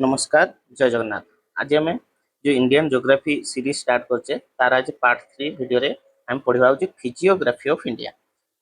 नमस्कार जय जगन्नाथ। आज आम जो इंडियन ज्योग्राफी सीरीज स्टार्ट करचे तार आज पार्ट 3 वीडियो रे आम पढ़ा हूँ फिजियोग्राफी ऑफ इंडिया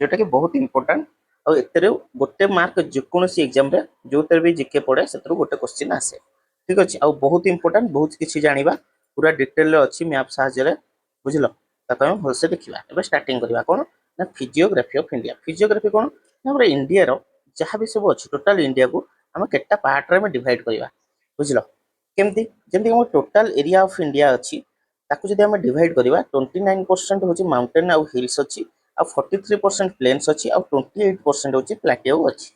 जोटा कि बहुत इंपोर्टेंट और एते गोटे मार्क जेकोसी एग्जाम रे जो भी जिके पड़े से गोटे क्वेश्चन आसे। ठीक अच्छे आ बहुत इंपोर्टेंट बहुत किसी जाना पूरा डिटेल अच्छी मैप साहाय्य बुझल ताको भलसे देखा। एबे स्टार्टिंग करवा कौन ना फिजियोग्राफी ऑफ इंडिया। फिजियोग्राफी कौन ना इंडिया रो जहाँ भी सब अच्छी टोटाल इंडिया को आम केटा पार्ट रे डिवाइड करवा बुझल केमती जमी आम टोटाल एरिया ऑफ इंडिया अच्छी ताकू जब आम डिवाइड करवा 29% हूँ माउंटेन आउ हिल्स अच्छी आ 43% प्लेन्स अच्छी आ 28% हूँ प्लाटेओ अच्छी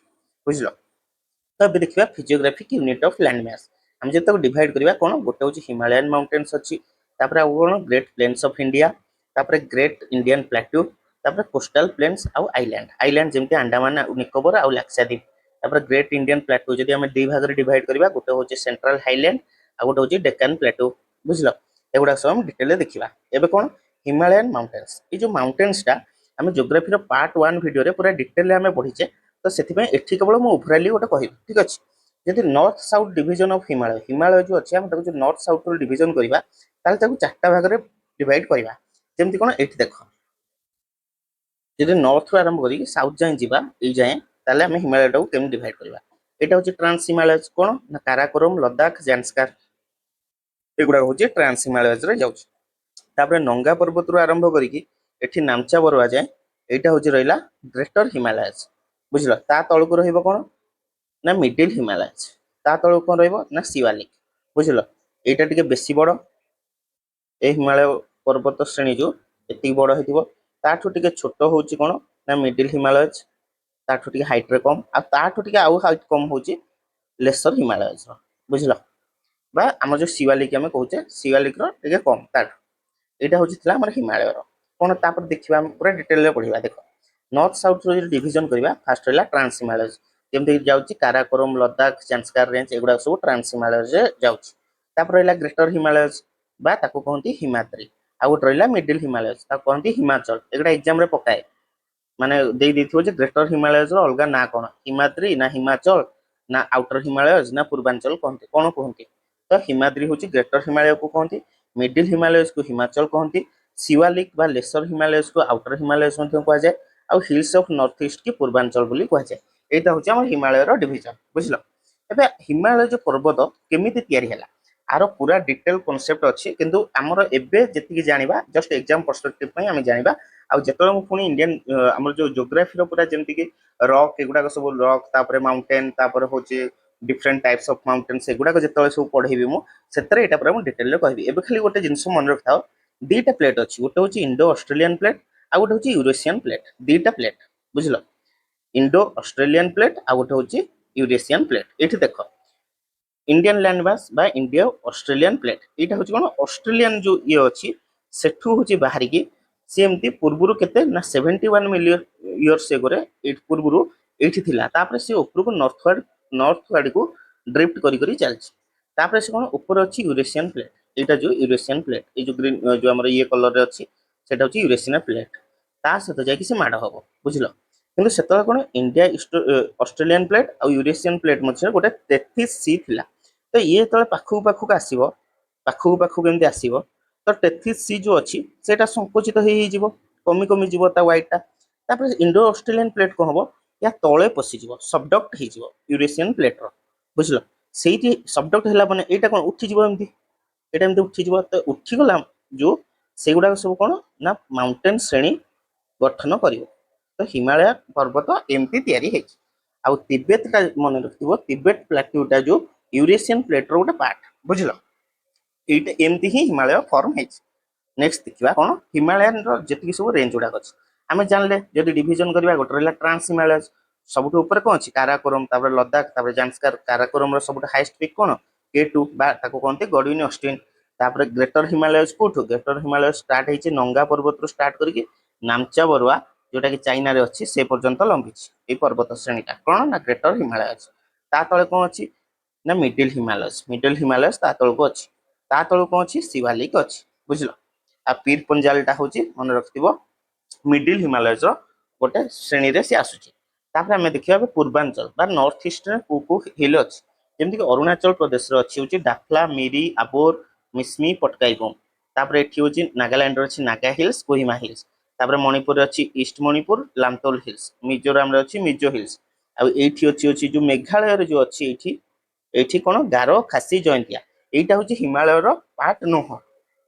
बुझल। तो अब देखा physiographic unit of land mass आम जब डिवाइड करवा कौन गोटे हूँ हिमालयन माउंटेन्स अच्छी कौन great plains of India great Indian plateau coastal plains आउ आइलैंड आइलैंड जमी अंडमान निकोबर आउ लाक्षाद्वीप ग्रेट इंडियन प्लाटू जब आम दी भाग में डिवाइड करवा गोटे हूँ सेंट्रल हाईलैंड आ गोटे हूँ डेक्कन प्लाटू बुझल। एगुड़ा सब डिटेल देखा। एबे कौन हिमालयन माउंटेन्स ये जो माउंटेन्सटा आम ज्योग्राफी पार्ट 1 वीडियो पूरा डिटेल आम पढ़ीचे तो से केवल मुझे ओभराली गोटे कह ठीक अच्छे। जब north south division of Himalaya Himalaya जो अच्छे जो नॉर्थ साउथ डिवीजन करवा चार्टा भाग में डिवाइड करवा जमी कौन ये देख जब नॉर्थ आरंभ कर साउथ जाए जावा ये जाए ताले आम हिमालय टाक केमी डिवाइड करवा। यहाँ हूँ ट्रांस हिमालय कौन ना काराकोरम लद्दाख जांस्कार एगुड़ा हूँ ट्रांस हिमालय जाऊँ नंगा पर्वत रू आरंभ करी नामचा बरुआ जाए यहाँ हूँ रहा ग्रेटर हिमालय बुझल। ता तल को रहा ना मिडिल हिमालय ता तल कौन रहा शिवालिक बुझल। यहाँ टे बेसी बड़ ए हिमालय पर्वत श्रेणी जो ये बड़ होठू टे छोट हूँ कौन ना मिडिल हिमालय ताठू टे हाइट रे कम आठू टे आउ हाइट कम हूँ लेसर हिमालय बुझल बा आम जो शिवालिक आम कहे शिवालिक टे कम ताठू यहाँ हूँ हिमालय कौन तापर देखा पूरा डिटेल पढ़ा। देख नॉर्थ साउथ डिविजन करवा फास्ट रहा ट्रांस हिमालय जमी जाऊँगी काराकोरम लद्दाख जांस्कार रेंज एगुड़ा सब ट्रांस हिमालय जाऊँगी रहा ग्रेटर हिमालय बा ताको कहती हिमाद्री आ गोटे रहा मिडिल हिमालय कहती हिमाचल एगुड़ा एग्जाम पकाए माने दे ग्रेटर हिमालय अलग ना कौन हिमाद्री ना हिमाचल ना आउटर हिमालय ना पूर्वांचल कहते कौन कहते तो हिमाद्री हूँ ग्रेटर हिमालय को कहती मिडिल हिमालय को हिमाचल कहती शिवालिक बा लेसर हिमालय को आउटर हिमालय कहुए आ हिल्स ऑफ नॉर्थ ईस्ट की पूर्वांचल बोली कहुए। यहाँ हूँ हिमालय डिविजन बुझल। एबे हिमालय जो पर्वत केमी या आर पूरा डिटेल कॉन्सेप्ट अच्छी किंतु आमर एबे जी जाना जस्ट एग्जाम पर्सपेक्टिव आम जाना आउ पुणी इंडियन आम जो ज्योग्राफी पूरा जमीक रॉक एगुड़ा सब रॉक तापर माउंटेन तापर हूँ डिफरेंट टाइप्स ऑफ माउंटेन से गुड़ाक जो सब पढ़ेबी मुझे पूरा डिटेल कहबी। एबे खाली गोटे जिनस मन रखा दीटा प्लेट अच्छी गोटे हूँ इंडो ऑस्ट्रेलियन प्लेट आ गोटे हूँ यूरोसियन प्लेट दीटा प्लेट बुझल इंडो ऑस्ट्रेलियन प्लेट आ गोटे हूँ यूरोसियन प्लेट। ये देख इंडियन लैंड मास बा इंडिया ऑस्ट्रेलियन प्लेट यहाँ हूँ कौन ऑस्ट्रेलियन जो ये अच्छी सेठू हूँ बाहर की सी एमती पूर्व के ना 71 मिलियन इयर्स एगोरे पूर्व ये सी उपरको नॉर्थ आड़ को ड्रिफ्ट करी चलती से कौन ऊपर अच्छी यूरोसियन प्लेट यहाँ जो यूरोसियन प्लेट ये जो ग्रीन जो आम ये कलर अच्छी से यूरोसियन प्लेट ता सहित जाकि माड़ हम बुझल कि से कौन इंडिया ऑस्ट्रेलियन प्लेट और यूरोसियन प्लेट मध्य गोटे 33 सी थिला तो ये जो पाखक पाखक आसो पाखक पाखक एमती आसो तो 33 सी जो अच्छी से संकुचित हो कमी कमी जीव व्हाइटा इंडो ऑस्ट्रेलियन प्लेट कौन हम या तले पशिज सबडक्ट हो यूरोसियन प्लेट्र बुझल से सबडक्ट है यहाँ कौन उठीज एमती यहाँ एमती उठीज तो उठीगला जो से गुड़ाक सब कौन ना माउंटेन श्रेणी गठन कर तो हिमालय पर्वत एमती आउ तिब्बत का मन रखियो तिब्बत प्लाट्यूटा जो यूरोसियन प्लेट्र गोटे पार्ट बुझल ये एमती ही हिमालय फॉर्म है। नेक्स्ट देखा कौन हिमालयन जी सब रेंज गुड़ाक अच्छे आम जानले जब डिविजन करवा गोटे रहा ट्रांस हिमालय सबुठ ऊपर कौन अच्छी काराकोरम लद्दाख जांस्कार काराकोरम सब हाइस्ट पिक कौन K2 कहते गडविन ऑस्टिन ग्रेटर हिमालय कौटू ग्रेटर हिमालय स्टार्ट होती नंगा पर्वत रू स्टार्ट करके नामचा बरुआ जोटा कि चाइना रे अच्छी से पर्यंत लंबी ये पर्वत श्रेणीटा कौन ना ग्रेटर हिमालय अच्छी ता तले कौन अच्छी ना मिडिल हिमालय ता तल को अच्छी ता तल कौन अच्छी शिवालिक अच्छी बुझल आ पीर पंजालटा हूँ मन रखिथो मिडिल हिमालय गोटे श्रेणी रे सी आसुची। आम देखा पूर्वांचल बा नॉर्थ ईस्ट कौ हिल अच्छी ଯେମିତି କି ଅରୁଣାଚଳ ପ୍ରଦେଶର ଅଛି ହଉଛି ଡାଫଲା ମିରି ଆବୋର ମିସ୍ମି ପଟକାଇବୁମ୍। ତାପରେ ଏଠି ହଉଛି ନାଗାଲାଣ୍ଡର ଅଛି ନାଗା ହିଲ୍ସ କୋହିମା ହିଲ୍ସ। ତାପରେ ମଣିପୁରରେ ଅଛି ଇଷ୍ଟ ମଣିପୁର ଲାମତୋଲ ହିଲ୍ସ। ମିଜୋରାମରେ ଅଛି ମିଜୋ ହିଲ୍ସ। ଆଉ ଏଇଠି ଅଛି ଯୋଉ ମେଘାଳୟରେ ଯୋଉ ଅଛି ଏଇଠି ଏଇଠି କଣ ଗାରୋ ଖାସି ଜୟନ୍ତିଆ। ଏଇଟା ହଉଛି ହିମାଳୟର ପାର୍ଟ ନୁହଁ।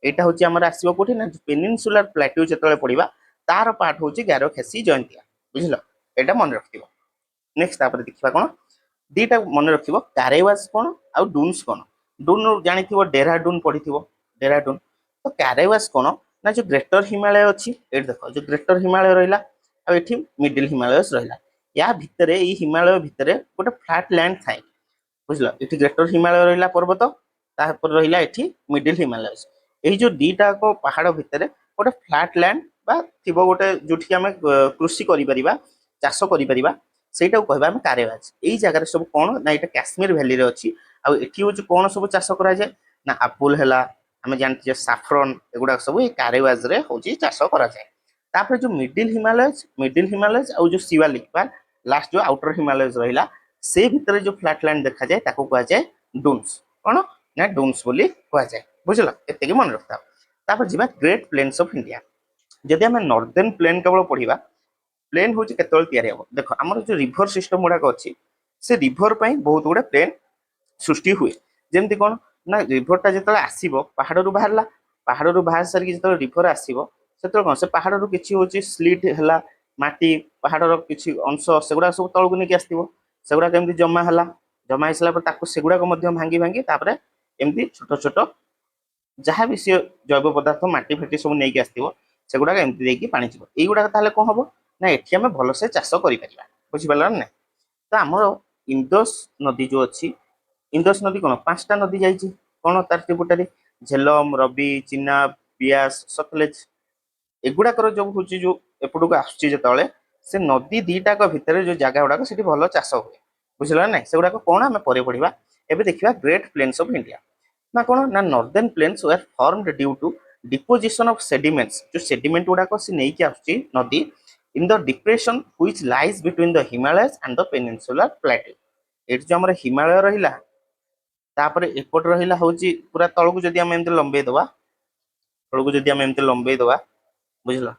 ଏଇଟା ହଉଛି ଆମର ଆସିବ କୋଉଠି ନା ପେନିନସୁଲାର ପ୍ଲାଟ୍ୟୁ ଯେତେବେଳେ ପଡିବା ତାର ପାର୍ଟ ହଉଛି ଗାରୋ ଖାସି ଜୟନ୍ତିଆ। ବୁଝିଲ, ଏଇଟା ମନେ ରଖିଥିବ। ନେକ୍ସଟ ତାପରେ ଦେଖିବା କଣ ଦିଟା ମନେ ରଖିବ କାରେୱାସ କଣ ଆଉ ଡୁନ୍ସ କଣ। ଡୁନ ଜାଣିଥିବ ଡେରାଡୁନ ପଢିଥିବ ଡେରାଡୁନ। ତ କାରେୱାସ କଣ ନା ଯୋଉ ଗ୍ରେଟର ହିମାଳୟ ଅଛି ଏଇଠି ଦେଖ ଯୋଉ ଗ୍ରେଟର ହିମାଳୟ ରହିଲା ଆଉ ଏଠି ମିଡିଲ ହିମାଳୟସ ରହିଲା। ୟା ଭିତରେ ଏଇ ହିମାଳୟ ଭିତରେ ଗୋଟେ ଫ୍ଲାଟ ଲ୍ୟାଣ୍ଡ ଥାଏ। ବୁଝିଲ, ଏଠି ଗ୍ରେଟର ହିମାଳୟ ରହିଲା ପର୍ବତ, ତାପରେ ରହିଲା ଏଠି ମିଡିଲ ହିମାଳୟ। ଏଇ ଯୋଉ ଦିଟାକ ପାହାଡ ଭିତରେ ଗୋଟେ ଫ୍ଲାଟ ଲ୍ୟାଣ୍ଡ ବା ଥିବ ଗୋଟେ ଯୋଉଠି ଆମେ କୃଷି କରିପାରିବା ଚାଷ କରିପାରିବା ସେଇଟାକୁ କହିବା ଆମେ କାରେୱାଜ। ଏଇ ଜାଗାରେ ସବୁ କଣ ନା ଏଇଟା କାଶ୍ମୀର ଭ୍ୟାଲିରେ ଅଛି। ଆଉ ଏଠି ହଉଛି କଣ ସବୁ ଚାଷ କରାଯାଏ ନା ଆପୁଲ ହେଲା, ଆମେ ଜାଣିଛେ ସାଫ୍ରନ, ଏଗୁଡାକ ସବୁ ଏଇ କାରେୱାଜ ରେ ହଉଛି ଚାଷ କରାଯାଏ। ତାପରେ ଯୋଉ ମିଡିଲ ହିମାଲୟ ଆଉ ଯୋଉ ଶିୱାଲିକ ବା ଲାଷ୍ଟ ଯୋଉ ଆଉଟର ହିମାଲୟ ରହିଲା ସେ ଭିତରେ ଯୋଉ ଫ୍ଲାଟ ଲ୍ୟାଣ୍ଡ ଦେଖାଯାଏ ତାକୁ କୁହାଯାଏ ଡୁନ୍ସ। କଣ ନା ଡୁନ୍ସ ବୋଲି କୁହାଯାଏ। ବୁଝିଲ, ଏତିକି ମନେ ରଖିଥାଅ। ତାପରେ ଯିବା ଗ୍ରେଟ ପ୍ଲେନ୍ସ ଅଫ ଇଣ୍ଡିଆ। ଯଦି ଆମେ ନର୍ଦର୍ନ ପ୍ଲେନ୍ କେବଳ ପଢିବା, ପ୍ଲେନ୍ ହଉଛି କେତେବେଳେ ତିଆରି ହବ ଦେଖ ଆମର ଯୋଉ ରିଭର ସିଷ୍ଟମ ଗୁଡାକ ଅଛି ସେ ରିଭର ପାଇଁ ବହୁତ ଗୁଡେ ପ୍ଲେନ୍ ସୃଷ୍ଟି ହୁଏ। ଯେମିତି କଣ ନା ରିଭରଟା ଯେତେବେଳେ ଆସିବ ପାହାଡରୁ ବାହାରିଲା, ପାହାଡରୁ ବାହାରି ସାରିକି ଯେତେବେଳେ ରିଭର ଆସିବ ସେତେବେଳେ କଣ ସେ ପାହାଡରୁ କିଛି ହଉଛି ସ୍ଲିଟ ହେଲା ମାଟି ପାହାଡର କିଛି ଅଂଶ ସେଗୁଡାକ ସବୁ ତଳକୁ ନେଇକି ଆସିଥିବ। ସେଗୁଡାକ ଏମିତି ଜମା ହେଲା, ଜମା ହେଇସାରିଲା ପରେ ତାକୁ ସେଗୁଡାକ ମଧ୍ୟ ଭାଙ୍ଗି ଭାଙ୍ଗି ତାପରେ ଏମିତି ଛୋଟ ଛୋଟ ଯାହା ବି ସିଏ ଜୈବ ପଦାର୍ଥ ମାଟି ଫାଟି ସବୁ ନେଇକି ଆସିଥିବ ସେଗୁଡାକ ଏମିତି ଦେଇକି ପାଣି ଯିବ। ଏଇଗୁଡାକ ତାହେଲେ କଣ ହବ ନା ଏଠି ଆମେ ଭଲସେ ଚାଷ କରିପାରିବା। ବୁଝିପାରିଲ ନା ନାଇଁ? ତ ଆମର ଇନ୍ଦୋସ ନଦୀ ଯୋଉ ଅଛି, ଇନ୍ଦୋସ ନଦୀ କଣ ପାଞ୍ଚଟା ନଦୀ ଯାଇଛି। କଣ ତାର ଟ୍ରିବ୍ୟୁଟାରି ଝେଲମ, ରବି, ଚିନାବ, ବିଆସ, ସତଲେଜ। ଏଗୁଡାକର ଯୋଉ ହଉଛି ଯୋଉ ଏପଟକୁ ଆସୁଛି ଯେତେବେଳେ ସେ ନଦୀ ଦିଟାକ ଭିତରେ ଯୋଉ ଜାଗା ଗୁଡାକ ସେଠି ଭଲ ଚାଷ ହୁଏ। ବୁଝିଲ ନା ନାଇଁ? ସେଗୁଡାକ କଣ ଆମେ ପରେ ପଢିବା। ଏବେ ଦେଖିବା ଗ୍ରେଟ ପ୍ଲେନ୍ସ ଅଫ ଇଣ୍ଡିଆ। ନା କଣ ନା northern plains were formed due to deposition of sediments. जो सेडिमेंट गुड़ाक से नहीं आसुची नदी in the depression which lies between the Himalayas and the peninsular plateau. एट जो हमर हिमालय रहिला तापर एपट रहिला होची पूरा तळकु जदी हम एमते लंबे दवा, तळकु जदी हम एमते लंबे दवा, बुझलो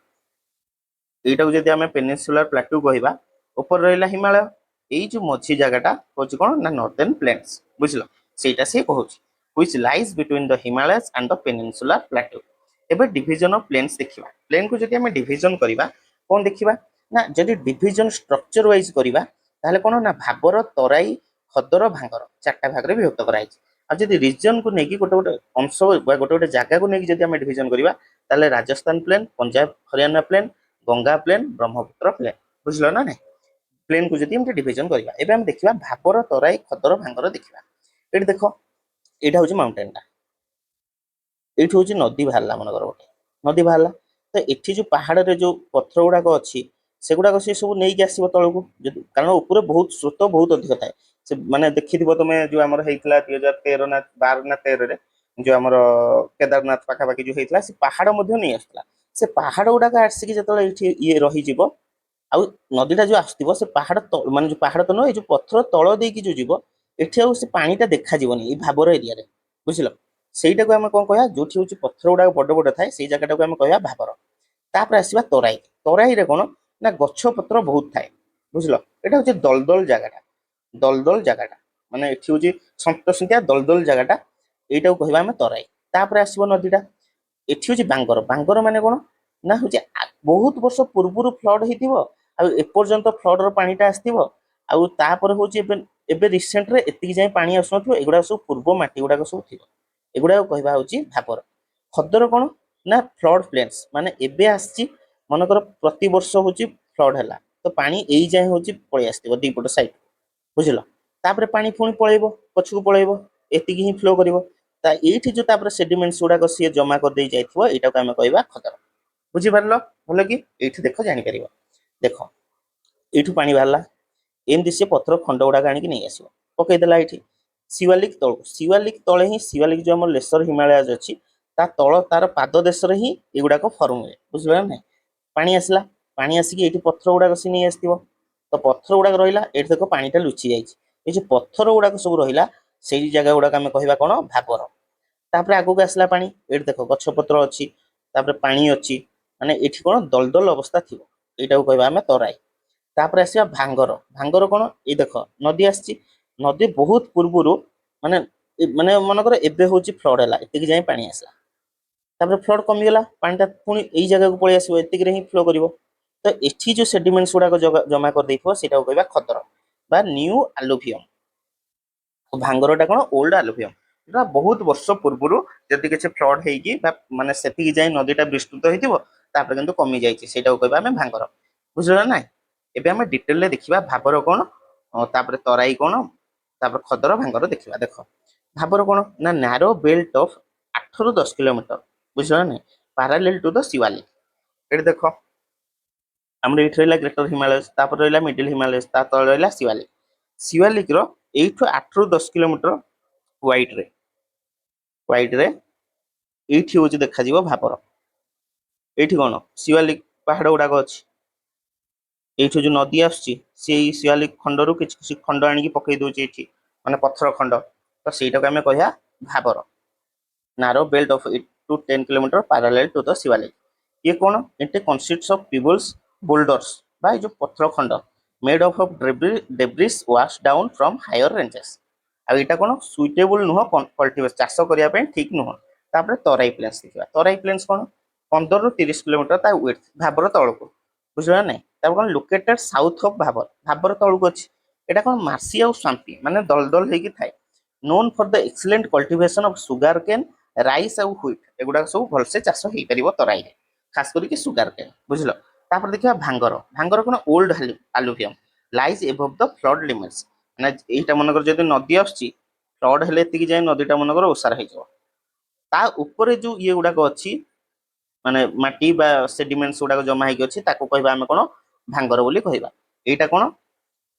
एटा को जदी हम पेनिनसुलर प्लेट्यू कहबा, ऊपर रहिला हिमालय, एई जो मझी जगहटा होची कोन ना नॉर्दर्न प्लेन्स। बुझलो सेटा से कहूची which lies between the Himalayas and the peninsular plateau। एबे डिवीजन ऑफ प्लेन्स देखिबा। प्लेन को जदी हम डिवीजन करिबा कोन देखिबा ना जदी डिवीजन स्ट्रक्चर वाइज करिबा ताहले कोन ना भाबर, तराई, खदर, भांगर चारटा भाग रे विभक्त कराइछि। आ जदी रीजन को नेकी गोटे गोटे अंश बा गोटे गोटे जागा को नेकी जदी हम डिवीजन करिबा ताहले Rajasthan plain, Punjab Haryana plain, Ganga plain, Brahmaputra plain. बुझलो ना नहीं? प्लेन को जदी हम डिवीजन करिबा एबे हम देखिबा भाबर, तराई, खदर, भांगर देखिबा। एठी देखो एटा होची माउंटेन टा, एठी होची नदी बाहरला मनकर गोटे नदी बाहरला। तो एठी जो पहाड़ रे जो पत्थर गुड़ाक अच्छी सेगुड़ाक से सब नहीं आसो तलू, कारण ऊपर बहुत स्रोत बहुत अधिक थाए। से माने देखि तुम जो आम होता 2013 ना 12 ना 13 जो आम केदारनाथ पाखापाखि जो होता से पहाड़ नहीं आसला। से पहाड़ गुड़ाक आसिक जो ये रही आउ नदीटा जो आसो से पहाड़ माने जो पहाड़ तो नुह जो पत्थर तल देकी जो जीव एठी आउ से पानीटा देखा जीवनी भाबर एरिया रे। बुझिल ସେଇଟା କୁ ଆମେ କଣ କହିବା ଯୋଉଠି ହଉଛି ପଥର ଗୁଡାକ ବଡ ବଡ ଥାଏ ସେଇ ଜାଗାଟାକୁ ଆମେ କହିବା ଭାବର। ତାପରେ ଆସିବା ତରାଇ। ତରାଇରେ କଣ ନା ଗଛ ପତ୍ର ବହୁତ ଥାଏ। ବୁଝିଲ ଏଟା ହଉଛି ଦଲଦଲ ଜାଗାଟା, ଦଲଦଲ ଜାଗାଟା ମାନେ ଏଠି ହଉଛି ସନ୍ତସନ୍ତିଆ ଦଲଦଲ ଜାଗାଟା, ଏଇଟାକୁ କହିବା ଆମେ ତରାଇ। ତାପରେ ଆସିବ ନଦୀଟା, ଏଠି ହଉଛି ବାଙ୍ଗର। ବାଙ୍ଗର ମାନେ କଣ ନା ହଉଛି ବହୁତ ବର୍ଷ ପୂର୍ବରୁ ଫ୍ଲଡ ହେଇଥିବ ଆଉ ଏପର୍ଯ୍ୟନ୍ତ ଫ୍ଲଡର ପାଣିଟା ଆସିଥିବ ଆଉ ତାପରେ ହଉଛି ଏବେ ଏବେ ରିସେଣ୍ଟରେ ଏତିକି ଯାଏ ପାଣି ଆସୁନଥିବ, ଏଗୁଡାକ ସବୁ ପୂର୍ବ ମାଟି ଗୁଡାକ ସବୁ ଥିବ, ଏଗୁଡାକ କହିବା ହଉଛି ଭାବର। ଖଦର କଣ ନା ଫ୍ଲଡ ପ୍ଲେନ୍ସ, ମାନେ ଏବେ ଆସିଛି ମନେକର ପ୍ରତିବର୍ଷ ହଉଛି ଫ୍ଲଡ ହେଲା ତ ପାଣି ଏଇ ଯାଏ ହଉଛି ପଳେଇ ଆସିଥିବ ଦିପଟ ସାଇଡ। ବୁଝିଲ ତାପରେ ପାଣି ପୁଣି ପଳେଇବ ପଛକୁ ପଳେଇବ, ଏତିକି ହିଁ ଫ୍ଲୋ କରିବ। ତା ଏଇଠି ଯୋଉ ତାପରେ ସେଡିମେଣ୍ଟସ ଗୁଡାକ ସିଏ ଜମା କରିଦେଇ ଯାଇଥିବ ଏଇଟାକୁ ଆମେ କହିବା ଖଦର। ବୁଝିପାରିଲ ଭଲ କି? ଏଇଠି ଦେଖ ଜାଣିପାରିବ। ଦେଖ ଏଇଠୁ ପାଣି ବାହାରିଲା, ଏମିତି ସେ ପଥର ଖଣ୍ଡ ଗୁଡାକ ଆଣିକି ନେଇ ଆସିବ, ପକେଇଦେଲା ଏଇଠି ଶିୱାଲିକ ତଳକୁ। ଶିୱାଲିକ ତଳେ ହିଁ ଶିୱାଲିକ ଯୋଉ ଆମର ଲେସର ହିମାଳୟ ଅଛି ତା ତଳ ତାର ପାଦ ଦେଶରେ ହିଁ ଏଗୁଡାକ ଫର୍ମ ହୁଏ। ବୁଝିପାରିଲ ନା? ପାଣି ଆସିଲା, ପାଣି ଆସିକି ଏଇଠି ପଥର ଗୁଡାକ ସେ ନେଇ ଆସିଥିବ। ତ ପଥର ଗୁଡାକ ରହିଲା, ଏଇଠି ଦେଖ ପାଣିଟା ଲୁଚି ଯାଇଛି। ଏଇ ଯୋଉ ପଥର ଗୁଡାକ ସବୁ ରହିଲା ସେଇ ଜାଗା ଗୁଡାକ ଆମେ କହିବା କଣ ଭାବର। ତାପରେ ଆଗକୁ ଆସିଲା ପାଣି, ଏଠି ଦେଖ ଗଛ ପତ୍ର ଅଛି, ତାପରେ ପାଣି ଅଛି, ମାନେ ଏଠି କଣ ଦଲଦଲ ଅବସ୍ଥା ଥିବ, ଏଇଟାକୁ କହିବା ଆମେ ତରାଇ। ତାପରେ ଆସିବା ଭାଙ୍ଗର। ଭାଙ୍ଗର କଣ, ଏଇ ଦେଖ ନଦୀ ଆସିଛି, ନଦୀ ବହୁତ ପୂର୍ବରୁ ମାନେ ମାନେ ମନେକର ଏବେ ହଉଛି ଫ୍ଲଡ ହେଲା, ଏତିକି ଯାଇ ପାଣି ଆସିଲା, ତାପରେ ଫ୍ଲଡ କମିଗଲା, ପାଣିଟା ପୁଣି ଏଇ ଜାଗାକୁ ପଳେଇ ଆସିବ, ଏତିକିରେ ହିଁ ଫ୍ଲୋ କରିବ। ତ ଏଠି ଯୋଉ ସେଡିମେଣ୍ଟସ ଗୁଡାକ ଜମା କରିଦେଇଥିବ ସେଇଟାକୁ କହିବା ଖଦର ବା ନ୍ୟୁ ଆଲୁଭିୟମ। ଭାଙ୍ଗରଟା କଣ ଓଲ୍ଡ ଆଲୁଭିୟମ, ଯୋଉଟା ବହୁତ ବର୍ଷ ପୂର୍ବରୁ ଯଦି କିଛି ଫ୍ଲଡ ହେଇକି ବା ମାନେ ସେତିକି ଯାଇ ନଦୀଟା ବିସ୍ତୃତ ହେଇଥିବ, ତାପରେ କିନ୍ତୁ କମି ଯାଇଛି, ସେଇଟାକୁ କହିବା ଆମେ ଭାଙ୍ଗର। ବୁଝିଲ ନା? ଏବେ ଆମେ ଡିଟେଲରେ ଦେଖିବା ଭାବର କଣ, ତାପରେ ତରାଇ କଣ, ତାପରେ ଖଦର ଭାଙ୍ଗର ଦେଖିବା। ଦେଖ ଭାବର କଣ ନା ନାରୋ ବେଲ୍ଟ ଅଫ 8 ରୁ 10 କିଲୋମିଟର, ବୁଝିଲ ନା? Parallel to the Shiwalik. ଏଠି ଦେଖ ଆମର ଏଇଠି ରହିଲା ଗ୍ରେଟର ହିମାଳୟସ୍, ତାପରେ ରହିଲା ମିଡିଲ ହିମାଳୟସ୍, ତା ତଳେ ରହିଲା ଶିୱାଲିକ। ଶିୱାଲିକର ଏଇଠୁ 8 ରୁ 10 କିଲୋମିଟର ହ୍ୱାଇଟରେ ଏଇଠି ହଉଛି ଦେଖାଯିବ ଭାବର। ଏଇଠି କଣ ଶିୱାଲିକ ପାହାଡ ଗୁଡାକ ଅଛି, ଏଇଠୁ ଯୋଉ ନଦୀ ଆସୁଛି ସେଇ ଶିୱାଲିକ ଖଣ୍ଡରୁ କିଛି କିଛି ଖଣ୍ଡ ଆଣିକି ପକେଇ ଦଉଛି ଏଇଠି, ମାନେ ପଥର ଖଣ୍ଡ, ତ ସେଇଟାକୁ ଆମେ କହିବା ଭାବର। Narrow belt of 8 to 10 kilometre parallel to the Shiwalik. ଇଏ କଣ, ଇଟ କନସିଷ୍ଟସ ଅଫ ପିବଲ୍ସ ବୋଲ୍ଡର୍ସ, ବା ଏ ଯୋଉ ପଥର ଖଣ୍ଡ made of debris wash down from higher ranges. ଆଉ ଏଇଟା କଣ ସୁଇଟେବୁଲ ନୁହଁ କଲ୍ଟିଭେସନ, ଚାଷ କରିବା ପାଇଁ ଠିକ ନୁହଁ। ତାପରେ ତରାଇ ପ୍ଲେନ୍ସ ଦେଖିବା। ତରାଇ ପ୍ଲେନ୍ସ କଣ 15 ରୁ 30 କିଲୋମିଟର ତା ୱେଥ ଭାବର ତଳକୁ, ବୁଝିଲ ନା ନାଇଁ? ତାପରେ କଣ ଲୋକେଟେଡ ସାଉଥ ଅଫ ଭାବର, ଭାବର ତଳକୁ ଅଛି। ଏଇଟା କଣ ମାର୍ସି ଆଉ ସ୍ୱାମ୍ପି, ମାନେ ଦଲଦଲ ହେଇକି ଥାଏ। Known for the excellent cultivation of sugar cane, rice ଆଉ ହ୍ୱିଟ, ଏଗୁଡାକ ସବୁ ଭଲସେ ଚାଷ ହେଇପାରିବ ତରାଇରେ, ଖାସ କରିକି ସୁଗାର କେନ୍। ବୁଝିଲ? ତାପରେ ଦେଖିବା ଭାଙ୍ଗର। ଭାଙ୍ଗର କଣ ଓଲ୍ଡ ଆଲୁଭିୟମ ଲାଇଜ ଏଭବ ଦ ଫ୍ଲଡ ଲିମିଟ୍ସ, ମାନେ ଏଇଟା ମନେକର ଯଦି ନଦୀ ଆସୁଛି, ଫ୍ଲଡ ହେଲେ ଏତିକି ଯାଏ ନଦୀଟା ମନେକର ଓସାର ହେଇଯିବ, ତା ଉପରେ ଯୋଉ ଇଏ ଗୁଡାକ ଅଛି, ମାନେ ମାଟି ବା ସେଡିମେଣ୍ଟସ ଗୁଡାକ ଜମା ହେଇକି ଅଛି, ତାକୁ କହିବା ଆମେ କଣ ଭାଙ୍ଗର ବୋଲି କହିବା। ଏଇଟା କଣ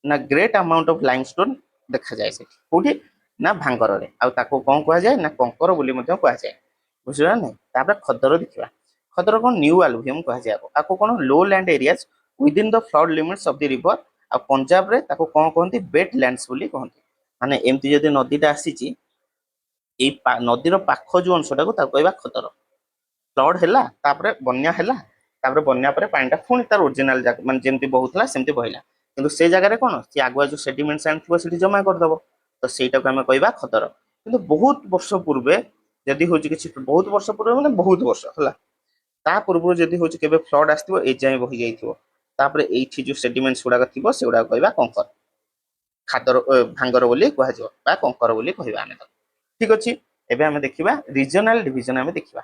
ନା ଗ୍ରେଟ୍ ଆମାଉଣ୍ଟ ଅଫ ଲାଇମଷ୍ଟୋନ ଦେଖାଯାଏ ସେଠି, କୋଉଠି ନା ଭାଙ୍ଗରରେ। ଆଉ ତାକୁ କଣ କୁହାଯାଏ ନା କଙ୍କର ବୋଲି ମଧ୍ୟ କୁହାଯାଏ, ବୁଝିଲ ନା ନାଇଁ? ତାପରେ ଖଦର ଦେଖିବା। ଖଦର କଣ ନ୍ୟୁ ଆଲୁଭିୟମ କୁହାଯାଏ। ଆକୁ କଣ low land areas within the flood limits of the river. ଆଉ ପଞ୍ଜାବରେ ତାକୁ କଣ କହନ୍ତି ବେଟ ଲ୍ୟାଣ୍ଡସ ବୋଲି କହନ୍ତି। ମାନେ ଏମିତି ଯଦି ନଦୀଟା ଆସିଛି, ଏଇ ନଦୀର ପାଖ ଯୋଉ ଅଂଶଟାକୁ ତାକୁ କହିବା ଖଦର। ଫ୍ଲଡ ହେଲା, ତାପରେ ବନ୍ୟା ହେଲା, ତାପରେ ବନ୍ୟା ପରେ ପାଣିଟା ପୁଣି ତାର ଓରିଜିନାଲ ଜାଗା ମାନେ ଯେମିତି ବହୁଥିଲା ସେମିତି ବହିଲା, କିନ୍ତୁ ସେ ଜାଗାରେ କଣ ସେ ଆଗୁଆ ଯୋଉ ସେଡିମେଣ୍ଟସ ଆଣିଥିବ ସେଠି ଜମା କରିଦବ, ତ ସେଇଟାକୁ ଆମେ କହିବା ଖଦର। କିନ୍ତୁ ବହୁତ ବର୍ଷ ପୂର୍ବେ ଯଦି ହଉଛି କିଛି, ବହୁତ ବର୍ଷ ପୂର୍ବେ ମାନେ ବହୁତ ବର୍ଷ ହେଲା, ତା ପୂର୍ବରୁ ଯଦି ହଉଛି କେବେ ଫ୍ଲଡ ଆସିଥିବ, ଏଇ ଯାଏଁ ବହି ଯାଇଥିବ, ତାପରେ ଏଇଠି ଯୋଉ ସେଡିମେଣ୍ଟସ ଗୁଡାକ ଥିବ ସେଗୁଡାକ କହିବା କଙ୍କର, ଖାଦର ଭାଙ୍ଗର ବୋଲି କୁହାଯିବ ବା କଙ୍କର ବୋଲି କହିବା ଆମେ ତାକୁ। ଠିକ ଅଛି, ଏବେ ଆମେ ଦେଖିବା ରିଜନାଲ ଡିଭିଜନ। ଆମେ ଦେଖିବା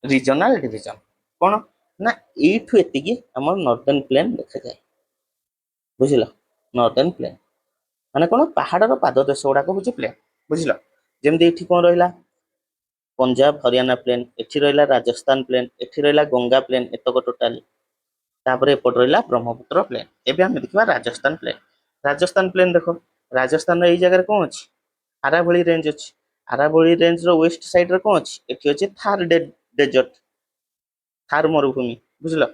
ରିଜନାଲ ଡିଭିଜନ କଣ ନା ଏଇଠୁ ଏତିକି ଆମର ନର୍ଦର୍ନ ପ୍ଲେନ ଦେଖାଯାଏ, ବୁଝିଲ? ନର୍ଦର୍ନ ପ୍ଲେନ ମାନେ କଣ ପାହାଡର ପାଦ ଦେଶ ଗୁଡାକ ହଉଛି ପ୍ଲେନ, ବୁଝିଲ? ଯେମିତି ଏଠି କଣ ରହିଲା ପଞ୍ଜାବ ହରିୟାଣା ପ୍ଲେନ, ଏଠି ରହିଲା ରାଜସ୍ଥାନ ପ୍ଲେନ, ଏଠି ରହିଲା ଗଙ୍ଗା ପ୍ଲେନ, ଏତକ ଟୋଟାଲି। ତାପରେ ଏପଟ ରହିଲା ବ୍ରହ୍ମପୁତ୍ର ପ୍ଲେନ। ଏବେ ଆମେ ଦେଖିବା ରାଜସ୍ଥାନ ପ୍ଲେନ। ରାଜସ୍ଥାନ ପ୍ଲେନ ଦେଖ, ରାଜସ୍ଥାନର ଏଇ ଜାଗାରେ କଣ ଅଛି, ଆରାବଳୀ ରେଞ୍ଜ ଅଛି। ଆରାବଳୀ ରେଞ୍ଜର ୱେଷ୍ଟ ସାଇଡରେ କଣ ଅଛି, ଏଠି ଅଛି ଥାର ଡେଜର୍ଟ, ଥାର ମରୁଭୂମି, ବୁଝିଲ?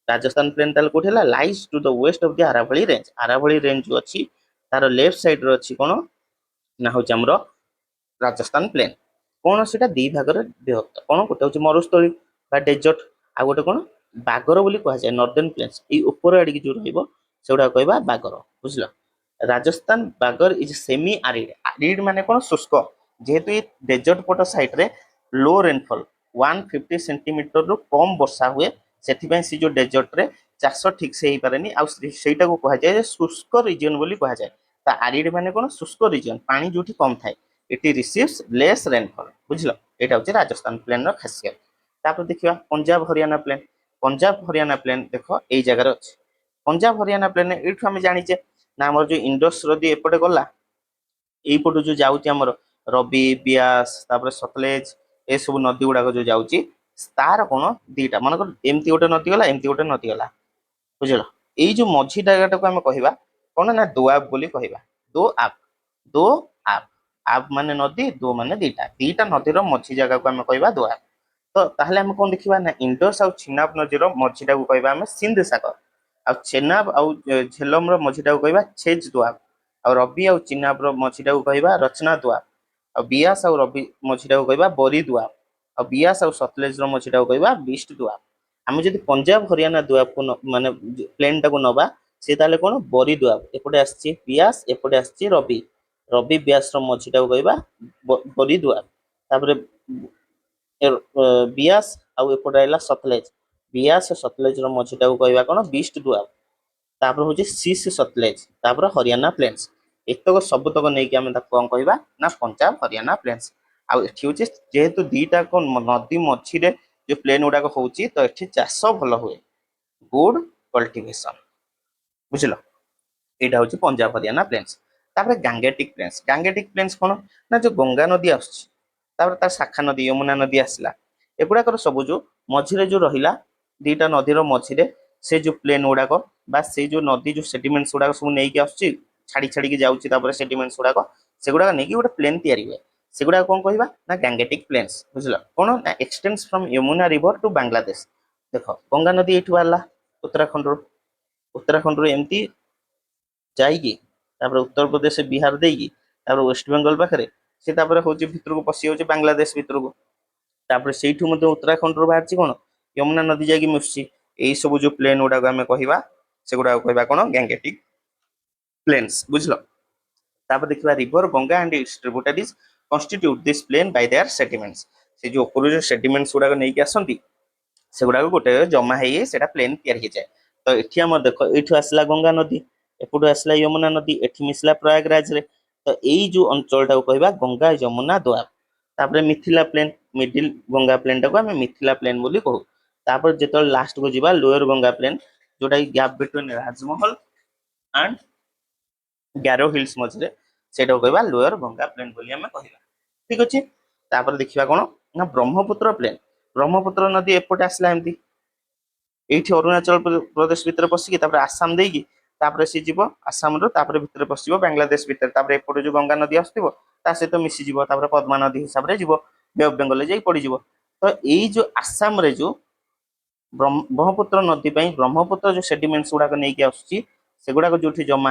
ରାଜସ୍ଥାନ ପ୍ଲେନ ତାହେଲେ କୋଉଠି ହେଲା, lies to the west of the ଆରାବଳୀ ରେଞ୍ଜ। ଆରାବଳୀ ରେଞ୍ଜ ଯୋଉ ଅଛି ତାର ଲେଫ୍ଟ ସାଇଡରେ ଅଛି କଣ ନା ହଉଛି ଆମର ରାଜସ୍ଥାନ ପ୍ଲେନ। କଣ ସେଟା ଦି ଭାଗରେ ବିଭକ୍ତ, କଣ ଗୋଟେ ହଉଛି ମରୁସ୍ଥଳୀ ବା ଡେଜର୍ଟ, ଆଉ ଗୋଟେ କଣ ବାଗର ବୋଲି କୁହାଯାଏ। ନର୍ଦର୍ନ ପ୍ଲେନ୍ସ ଏଇ ଉପର ଆଡିକି ଯୋଉ ରହିବ ସେଗୁଡା କହିବା ବାଗର, ବୁଝିଲ? ରାଜସ୍ଥାନ ବାଗର ଇଜ ସେମି ଆରିଡ। ଆରିଡ ମାନେ କଣ ଶୁଷ୍କ, ଯେହେତୁ ଏଇ ଡେଜର୍ଟ ପଟ ସାଇଡରେ ଲୋ ରେନଫଲ 150 ସେଣ୍ଟିମିଟରରୁ କମ ବର୍ଷା ହୁଏ, ସେଥିପାଇଁ ସେ ଯୋଉ ଡେଜର୍ଟରେ ଚାଷ ଠିକ ସେ ହେଇପାରେନି, ଆଉ ସେଇଟାକୁ କୁହାଯାଏ ଯେ ଶୁଷ୍କ ରିଜିଅନ ବୋଲି କୁହାଯାଏ। ତା ଆରିଡ ମାନେ କଣ ଶୁଷ୍କ ରିଜିଅନ, ପାଣି ଯୋଉଠି କମ ଥାଏ। ଇଟ ରିସିଭ୍ସ ଲେସ୍ ରେନଫଲ, ବୁଝିଲ? ଏଇଟା ହଉଛି ରାଜସ୍ଥାନ ପ୍ଲେନର ଖାସିୟତ। ତାପରେ ଦେଖିବା ପଞ୍ଜାବ ହରିୟାଣା ପ୍ଲେନ। ପଞ୍ଜାବ ହରିୟାଣା ପ୍ଲେନ ଦେଖ ଏଇ ଜାଗାରେ ଅଛି। ପଞ୍ଜାବ ହରିୟାଣା ପ୍ଲେନ ଏଇଠୁ ଆମେ ଜାଣିଛେ ନା ଆମର ଯୋଉ ଇଣ୍ଡସ ନଦୀ ଏପଟେ ଗଲା, ଏଇପଟୁ ଯୋଉ ଯାଉଛି ଆମର ରବି, ବିଆସ, ତାପରେ ସତଲେଜ, ଏସବୁ ନଦୀ ଗୁଡାକ ଯୋଉ ଯାଉଛି, ତାର କଣ ଦିଟା, ମନେକର ଏମିତି ଗୋଟେ ନଦୀ ଗଲା, ଏମିତି ଗୋଟେ ନଦୀ ଗଲା, ବୁଝିଲ? ଏଇ ଯୋଉ ମଝି ଜାଗାଟାକୁ ଆମେ କହିବା କଣ ନା ଦୋଆବ ବୋଲି କହିବା। ଦୋ ଆବ, ଦୋ ଆବ, ଆବ ମାନେ ନଦୀ, ଦୋ ମାନେ ଦିଟା, ଦିଟା ନଦୀର ମଝି ଜାଗାକୁ ଆମେ କହିବା ଦୋଆବ। ତ ତାହେଲେ ଆମେ କଣ ଦେଖିବା ନା ଇଣ୍ଡସ ଆଉ ଚିନାବ ନଦୀର ମଝିଟାକୁ କହିବା ଆମେ ସିନ୍ଧ ସାଗର, ଆଉ ଚେନାବ ଆଉ ଝେଲମର ମଝିଟାକୁ କହିବା ଛେଜ ଦୋଆବ, ଆଉ ରବି ଆଉ ଚିନାବର ମଝିଟାକୁ କହିବା ରଚନା ଦୁଆ, ଆଉ ବିଆସ ଆଉ ରବି ମଝିଟାକୁ କହିବା ବରି ଦୁଆ, ଆଉ ବିଆସ ଆଉ ସତଲେଜର ମଝିଟାକୁ କହିବା ବିଷ୍ଟ ଦୁଆ। ଆମେ ଯଦି ପଞ୍ଜାବ ହରିୟାଣା ଦୁଆକୁ ମାନେ ପ୍ଲେନ୍ ଟାକୁ ନବା, ସେ ତାହେଲେ କଣ ବରି ଦୁଆ, ଏପଟେ ଆସିଛି ବିଆସ ଏପଟେ ଆସିଛି ରବି, ରବି ବ୍ୟାସର ମଝିଟାକୁ କହିବା ବରି ଦୁଆ। ତାପରେ ବିଆସ ଆଉ ଏପଟେ ରହିଲା ସତଲେଜ, ବିଆସ ସତଲେଜର ମଝିଟାକୁ କହିବା କଣ ବିଷ୍ଟ ଦୁଆ। ତାପରେ ହଉଛି ସିସ୍ ସତଲେଜ, ତାପରେ ହରିୟାଣା ପ୍ଲେନ୍ସ। ଏତକ ସବୁତକ ନେଇକି ଆମେ ତାକୁ କଣ କହିବା ନା ପଞ୍ଜାବ ହରିୟାଣା ପ୍ଲେନ୍ସ। ଆଉ ଏଠି ହଉଛି ଯେହେତୁ ଦିଟାକ ନଦୀ ମଝିରେ ଯୋଉ ପ୍ଲେନ୍ ଗୁଡାକ ହଉଛି, ତ ଏଠି ଚାଷ ଭଲ ହୁଏ, ଗୁଡ କଲ୍ଟିଭେସନ। ବୁଝିଲ, ଏଇଟା ହଉଛି ପଞ୍ଜାବ ହରିୟାଣା ପ୍ଲେନ୍ସ। ତାପରେ ଗାଙ୍ଗେଟିକ ପ୍ଲେନ୍ସ, ଗାଙ୍ଗେଟିକ ପ୍ଲେନ୍ସ କଣ ନା ଯୋଉ ଗଙ୍ଗା ନଦୀ ଆସୁଛି, ତାପରେ ତାର ଶାଖା ନଦୀ ଯମୁନା ନଦୀ ଆସିଲା, ଏଗୁଡାକର ସବୁ ଯୋଉ ମଝିରେ ଯୋଉ ରହିଲା ଦିଟା ନଦୀର ମଝିରେ ସେ ଯୋଉ ପ୍ଲେନ ଗୁଡାକ ବା ସେଇ ଯୋଉ ନଦୀ ଯୋଉ ସେଟିମେଣ୍ଟସ ଗୁଡାକ ସବୁ ନେଇକି ଆସୁଛି, ଛାଡି ଛାଡିକି ଯାଉଛି, ତାପରେ ସେଟିମେଣ୍ଟସ ଗୁଡାକ ସେଗୁଡାକ ନେଇକି ଗୋଟେ ପ୍ଲେନ ତିଆରି ହୁଏ, ସେଗୁଡାକ କଣ କହିବା ନା ଗାଙ୍ଗେଟିକ ପ୍ଲେନ୍ସ। ବୁଝିଲ, କଣ ନା extends from Yamuna river to Bangladesh. ଦେଖ ଗଙ୍ଗା ନଦୀ ଏଇଠୁ ବାହାରିଲା ଉତ୍ତରାଖଣ୍ଡରୁ, ଉତ୍ତରାଖଣ୍ଡରୁ ଏମିତି ଯାଇକି ତାପରେ ଉତ୍ତରପ୍ରଦେଶ ବିହାର ଦେଇକି ତାପରେ ୱେଷ୍ଟବେଙ୍ଗଲ ପାଖରେ ସେ ତାପରେ ହଉଛି ଭିତରକୁ ପଶି ଯାଉଛି ବାଂଲାଦେଶ ଭିତରକୁ। ତାପରେ ସେଇଠୁ ମଧ୍ୟ ଉତ୍ତରାଖଣ୍ଡରୁ ବାହାରିଛି କଣ ଯମୁନା ନଦୀ ଯାଇକି ମିଶୁଛି। ଏଇ ସବୁ ଯୋଉ ପ୍ଲେନ ଗୁଡାକ ଆମେ କହିବା ସେଗୁଡାକ କହିବା କଣ ଗାଙ୍ଗେଟିକ ପ୍ଲେନ୍ସ। ବୁଝିଲ, ତାପରେ ଦେଖିବା river Ganga and its tributaries constitute this plain by their sediments. ସେ ଯୋଉ ଉପରୁ ଯୋଉ ସେଟିମେଣ୍ଟସ ଗୁଡାକ ନେଇକି ଆସନ୍ତି ସେଗୁଡାକ ଗୋଟେ ଜମା ହେଇ ସେଟା ପ୍ଲେନ ତିଆରି ହେଇଯାଏ। ତ ଏଠି ଆମର ଦେଖ ଏଇଠୁ ଆସିଲା ଗଙ୍ଗା ନଦୀ, ଏପଟୁ ଆସିଲା ଯମୁନା ନଦୀ, ଏଠି ମିଶିଲା ପ୍ରୟାଗରାଜରେ, ତ ଏଇ ଯୋଉ ଅଞ୍ଚଳଟାକୁ କହିବା ଗଙ୍ଗା ଯମୁନା ଦୋଆବ। ତାପରେ Mithila plain, middle Ganga plain ଟାକୁ ଆମେ ମିଥିଲା ପ୍ଲେନ ବୋଲି କହୁ। ତାପରେ ଯେତେବେଳେ ଲାଷ୍ଟକୁ ଯିବା ଲୋୟର ଗଙ୍ଗା ପ୍ଲେନ, ଯୋଉଟା କି ଗ୍ୟାପ ବିଟୱିନ ରାଜମହଲ ଆଣ୍ଡ ଗ୍ୟାରୋ ହିଲ୍ସ ମଝିରେ, ସେଇଟାକୁ କହିବା ଲୋୟର ଗଙ୍ଗା ପ୍ଲେନ ବୋଲି ଆମେ କହିବା। ଠିକ ଅଛି, ତାପରେ ଦେଖିବା କଣ ନା ବ୍ରହ୍ମପୁତ୍ର ପ୍ଲେନ, ବ୍ରହ୍ମପୁତ୍ର ନଦୀ ଏପଟେ ଆସିଲା ଏମିତି ଏଇଠି ଅରୁଣାଚଳ ପ୍ରଦେଶ ଭିତରେ ପଶିକି ତାପରେ ଆସାମ ଦେଇକି ତାପରେ ସିଏ ଯିବ ଆସାମରୁ, ତାପରେ ଭିତରେ ପଶିଯିବ ବାଂଲାଦେଶ ଭିତରେ, ତାପରେ ଏପଟେ ଯୋଉ ଗଙ୍ଗା ନଦୀ ଆସୁଥିବ ତା ସହିତ ମିଶିଯିବ, ତାପରେ ପଦ୍ମା ନଦୀ ହିସାବରେ ଯିବ ବେ ଅଫ ବେଙ୍ଗଲରେ ଯାଇ ପଡିଯିବ। ତ ଏଇ ଯୋଉ ଆସାମରେ ଯୋଉ ବ୍ରହ୍ମପୁତ୍ର ନଦୀ ପାଇଁ ବ୍ରହ୍ମପୁତ୍ର ଯୋଉ ସେଡିମେଣ୍ଟସ ଗୁଡାକ ନେଇକି ଆସୁଛି, ସେଗୁଡାକ ଯୋଉଠି ଜମା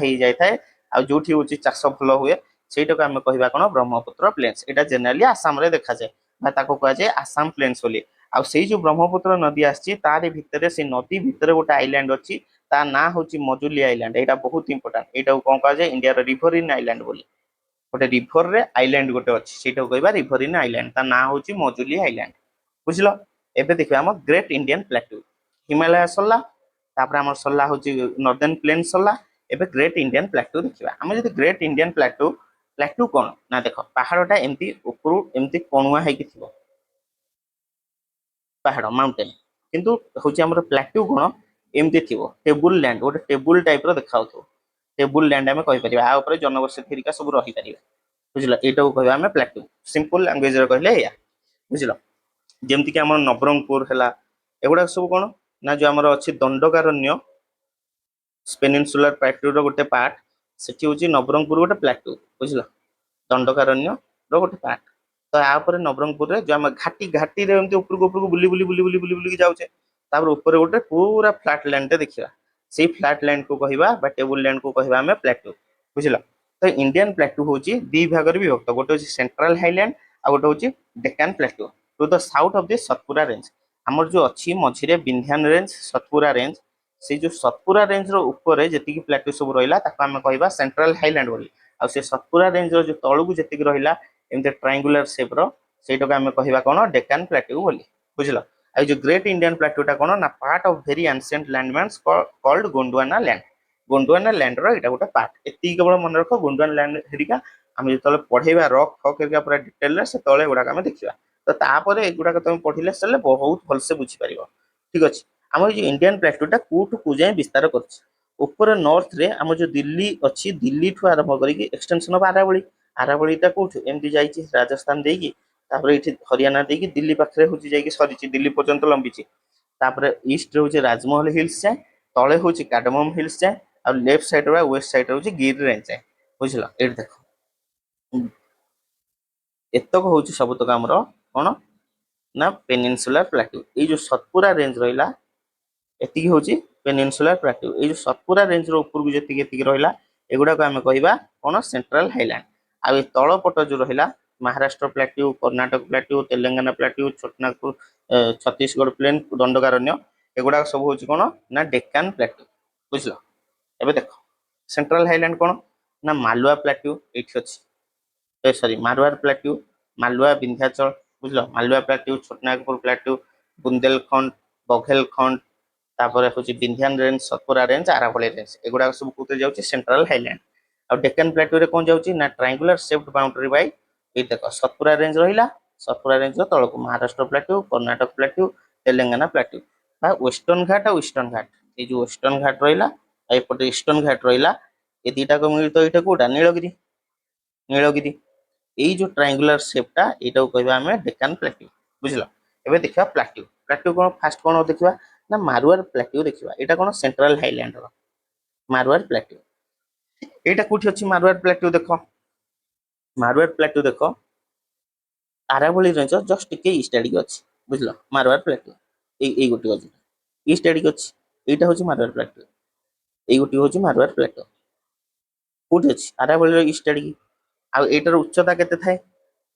ହେଇଯାଇଥାଏ ଆଉ ଯୋଉଠି ହଉଛି ଚାଷ ଭଲ ହୁଏ, ସେଇଟାକୁ ଆମେ କହିବା କଣ ବ୍ରହ୍ମପୁତ୍ର ପ୍ଲେନ୍ସ। ଏଇଟା ଜେନେରାଲି ଆସାମରେ ଦେଖାଯାଏ ବା ତାକୁ କୁହାଯାଏ ଆସାମ ପ୍ଲେନ୍ସ ବୋଲି। ଆଉ ସେଇ ଯୋଉ ବ୍ରହ୍ମପୁତ୍ର ନଦୀ ଆସିଛି ତାରି ଭିତରେ, ସେ ନଦୀ ଭିତରେ ଗୋଟେ ଆଇଲାଣ୍ଡ ଅଛି, ତା ନାଁ ହଉଛି ମଜୁଲି ଆଇଲାଣ୍ଡ। ଏଇଟା ବହୁତ ଇମ୍ପୋର୍ଟାଣ୍ଟ, ଏଇଟାକୁ କଣ କୁହାଯାଏ ଇଣ୍ଡିଆର ରିଭରିନ୍ ଆଇଲାଣ୍ଡ ବୋଲି। ଗୋଟେ ରିଭରରେ ଆଇଲାଣ୍ଡ ଗୋଟେ ଅଛି, ସେଇଟାକୁ କହିବା ରିଭରିନ୍ ଆଇଲାଣ୍ଡ, ତା ନାଁ ହଉଛି ମଜୁଲି ଆଇଲାଣ୍ଡ। ବୁଝିଲ, ଏବେ ଦେଖିବା ଆମ ଗ୍ରେଟ୍ ଇଣ୍ଡିଆନ ପ୍ଲାଟୁ। ହିମାଳୟ ସରିଲା, ତାପରେ ଆମର ସରିଲା ହଉଛି ନର୍ଦର୍ନ ପ୍ଲେନ ସରିଲା, ଏବେ ଗ୍ରେଟ୍ ଇଣ୍ଡିଆନ ପ୍ଲାଟୁ ଦେଖିବା। ଆମେ ଯଦି ଗ୍ରେଟ୍ ଇଣ୍ଡିଆନ ପ୍ଲାଟୁ, ପ୍ଲାଟୁ କଣ ନା ଦେଖ ପାହାଡଟା ଏମିତି ଉପରୁ ଏମିତି କଣୁଆ ହେଇକି ଥିବ, ପାହାଡ ମାଉଣ୍ଟେନ, କିନ୍ତୁ ହଉଛି ଆମର ପ୍ଲାଟୁ କଣ ଏମିତି ଥିବ, ଟେବୁଲ ଲ୍ୟାଣ୍ଡ, ଗୋଟେ ଟେବୁଲ ଟାଇପ ର ଦେଖାଯାଉଥିବ, ଟେବୁଲ ଲ୍ୟାଣ୍ଡ ଆମେ କହିପାରିବା। ଆ ଉପରେ ଜନବସତି ହେରିକା ସବୁ ରହିପାରିବେ। ବୁଝିଲ, ଏଇଟାକୁ କହିବା ଆମେ ପ୍ଲାଟୁ, ସିମ୍ପଲ ଲାଙ୍ଗୁଏଜରେ କହିଲେ ଏଇଆ। ବୁଝିଲ, ଯେମିତିକି ଆମର ନବରଙ୍ଗପୁର ହେଲା, ଏଗୁଡାକ ସବୁ କଣ ନା ଯୋଉ ଆମର ଅଛି ଦଣ୍ଡକାରଣ୍ୟ ପେନିନସୁଲାର ପ୍ଲାଟୁର ଗୋଟେ ପାର୍ଟ, ସେଠି ହଉଛି ନବରଙ୍ଗପୁର ଗୋଟେ ପ୍ଲାଟୁ। ବୁଝିଲ, ଦଣ୍ଡକାରଣ୍ୟ ର ଗୋଟେ ପାର୍ଟ। ତ ଆ ଉପରେ ନବରଙ୍ଗପୁରରେ ଯୋଉ ଆମେ ଘାଟିରେ ଏମିତି ଉପରକୁ ଉପରକୁ ବୁଲି ଯାଉଛେ, ତାପରେ ଉପରେ ଗୋଟେ ପୁରା ଫ୍ଲାଟ ଲ୍ୟାଣ୍ଡ ଟେ ଦେଖିବା, ସେଇ ଫ୍ଲାଟ ଲ୍ୟାଣ୍ଡ କୁ କହିବା ବା ଟେବୁଲ ଲ୍ୟାଣ୍ଡ କୁ କହିବା ଆମେ ପ୍ଲାଟୁ। ବୁଝିଲ, ତ ଇଣ୍ଡିଆନ ପ୍ଲାଟୁ ହଉଛି ଦି ଭାଗରେ ବିଭକ୍ତ, ଗୋଟେ ହଉଛି ସେଣ୍ଟ୍ରାଲ ହାଇଲାଣ୍ଡ ଆଉ ଗୋଟେ ହଉଛି Deccan plateau to the south of the Satpura range. ଆମର ଯୋଉ ଅଛି ମଝିରେ ବିନ୍ଧ୍ୟାନ ରେଞ୍ଜ, ସତପୁରା ରେଞ୍ଜ, ସେଇ ଯୋଉ ସତପୁରା ରେଞ୍ଜ ର ଉପରେ ଯେତିକି ପ୍ଲାଟୁ ସବୁ ରହିଲା ତାକୁ ଆମେ କହିବା ସେଣ୍ଟ୍ରାଲ ହାଇଲାଣ୍ଡ ବୋଲି। ଆଉ ସେ ସତପୁରା ରେଞ୍ଜ ର ଯୋଉ ତଳକୁ ଯେତିକି ରହିଲା ଏମିତି ଟ୍ରାଇଙ୍ଗୁଲାର ସେପ ର, ସେଇଟାକୁ ଆମେ କହିବା କଣ ଡେକାନ ପ୍ଲାଟୁ ବୋଲି। ବୁଝିଲ, ଆଉ ଯୋଉ ଗ୍ରେଟ୍ ଇଣ୍ଡିଆନ ପ୍ଲାଟୁ ଟା କଣ ନା part of very ancient landmark called Gondwana land. Gondwana land ର ଏଇଟା ଗୋଟେ ପାର୍ଟ। ଏତିକି କେବଳ ମନେ ରଖ, ଗୋଣ୍ଡୱାନା ଲ୍ୟାଣ୍ଡ ହେରିକା ଆମେ ଯେତେବେଳେ ପଢେଇବା ରକ୍ ଫକ୍ ହେରିକା ପୁରା ଡିଟେଲରେ, ସେତେବେଳେ ଏଗୁଡାକ ଆମେ ଦେଖିବା। ତ ତାପରେ ଏଗୁଡାକ ତମେ ପଢିଲେ ସେଲେ ବହୁତ ଭଲସେ ବୁଝିପାରିବ। ଠିକ ଅଛି, ଆମର ଯୋଉ ଇଣ୍ଡିଆନ ପ୍ଲାଟୁ ଟା କୋଉଠୁ କୋଉ ଯାଏଁ ବିସ୍ତାର କରୁଛି। ଉପରେ ନର୍ଥ ରେ ଆମର ଯୋଉ ଦିଲ୍ଲୀ ଅଛି, ଦିଲ୍ଲୀଠୁ ଆରମ୍ଭ କରିକି ଏକ୍ସଟେନସନ ଅଫ ଆରାବଳୀ, ଆରାବଳୀଟା କୋଉଠୁ ଏମିତି ଯାଇଛି ରାଜସ୍ଥାନ ଦେଇକି, ତାପରେ ଏଇଠି ହରିୟାଣା ଦେଇକି ଦିଲ୍ଲୀ ପାଖରେ ହଉଛି ଯାଇକି ସରିଛି, ଦିଲ୍ଲୀ ପର୍ଯ୍ୟନ୍ତ ଲମ୍ବିଛି। ତାପରେ ଇଷ୍ଟରେ ହଉଛି ରାଜମହଲ ହିଲ୍ସ ଯାଏ, ତଳେ ହଉଛି କାଡମମ ହିଲ୍ସ ଯାଏ, ଆଉ ଲେଫ୍ଟ ସାଇଡ ବା ୱେଷ୍ଟ ସାଇଡ ହଉଛି ଗିର ରେଞ୍ଜ ଯାଏ। ବୁଝିଲ, ଏଇଠି ଦେଖ ଏତକ ହଉଛି ସବୁତକ ଆମର କଣ ନା ପେନିନସୁଲାର ପ୍ଲାଟୁ। ଏଇ ଯୋଉ ସତପୁରା ରେଞ୍ଜ ରହିଲା, ଏତିକି ହଉଛି ପେନିନସୁଲାର ପ୍ଲାଟୁ। ଏଇ ଯୋଉ ସତପୁରା ରେଞ୍ଜ ର ଉପରକୁ ଯେତିକି ଏତିକି ରହିଲା, एगुड़ाक आम कह कौन सेंट्रल हाईलैंड। आ तल पट जो रहा Maharashtra plateau, Karnataka plateau, Telangana plateau, Chotanagpur Chhattisgarh plain, Dandakaranya एगुड़ा सब हूँ कौन ना डेक्कान प्लाट्यू। बुझल एबे देख सेंट्रल हाईलैंड कौन ना मालुआ प्लाट्यू ये अच्छी, सॉरी मारवाड़ प्लाट्यू, मालुआ विंध्याचल, बुझल मालुआ प्लाट्यू, छोटनागपुर प्लाट्यू, बुंदेलखंड, बघेलखंड, तापर हूँ Vindhyan range, Satpura range, Aravali range एगुड़ा सब कौन जाऊँगी सेंट्रल हाईलैंड। आ डेक्कन प्लाट्यू रे कौन जाऊँगी ना ट्रायंगुलर शेप्ड बाउंड्री बाय ये देख सतपुरा रेंज रहा, सतपुरा रेंज तलक Maharashtra plateau, Karnataka plateau, Telangana plateau बा वेस्टर्न घाट और ईस्टर्न घाट, ये जो वेस्टर्न घाट रहा एपटे ईस्टर्न घाट रहा ये दुटा को मिलित ये कौटा नीलगिरी, नीलगिरी ये जो ट्रायंगुलर शेपटा यहाँ कहवा आम डेक्कन प्लाट्यू। बुझल एबे देखा प्लाट्यू, प्लाट्यू कौन फास्ट कौन देखा ना मारवाड़ प्लाट्यू देखा, यहाँ कौन सेंट्रल हाईलैंड मारवाड़ प्लाट्यू। यहाँ कौटी अच्छी मारवाड़ प्लाट्यू देख, मारवाड़ प्लाट्यू देख आरावली रेंज जस्ट टिके ईस्ट आड़ अच्छी। बुझल मारवाड़ प्लाट्यू ये गोटे अच्छी ईस्ट आड़ अच्छी, यहाँ हूँ मारवाड़ प्लाट्यू, ये गोटे हूँ मारवाड़ प्लाट्यू कौटी अच्छी आरावली ईस्ट आड़। आईटार उच्चता के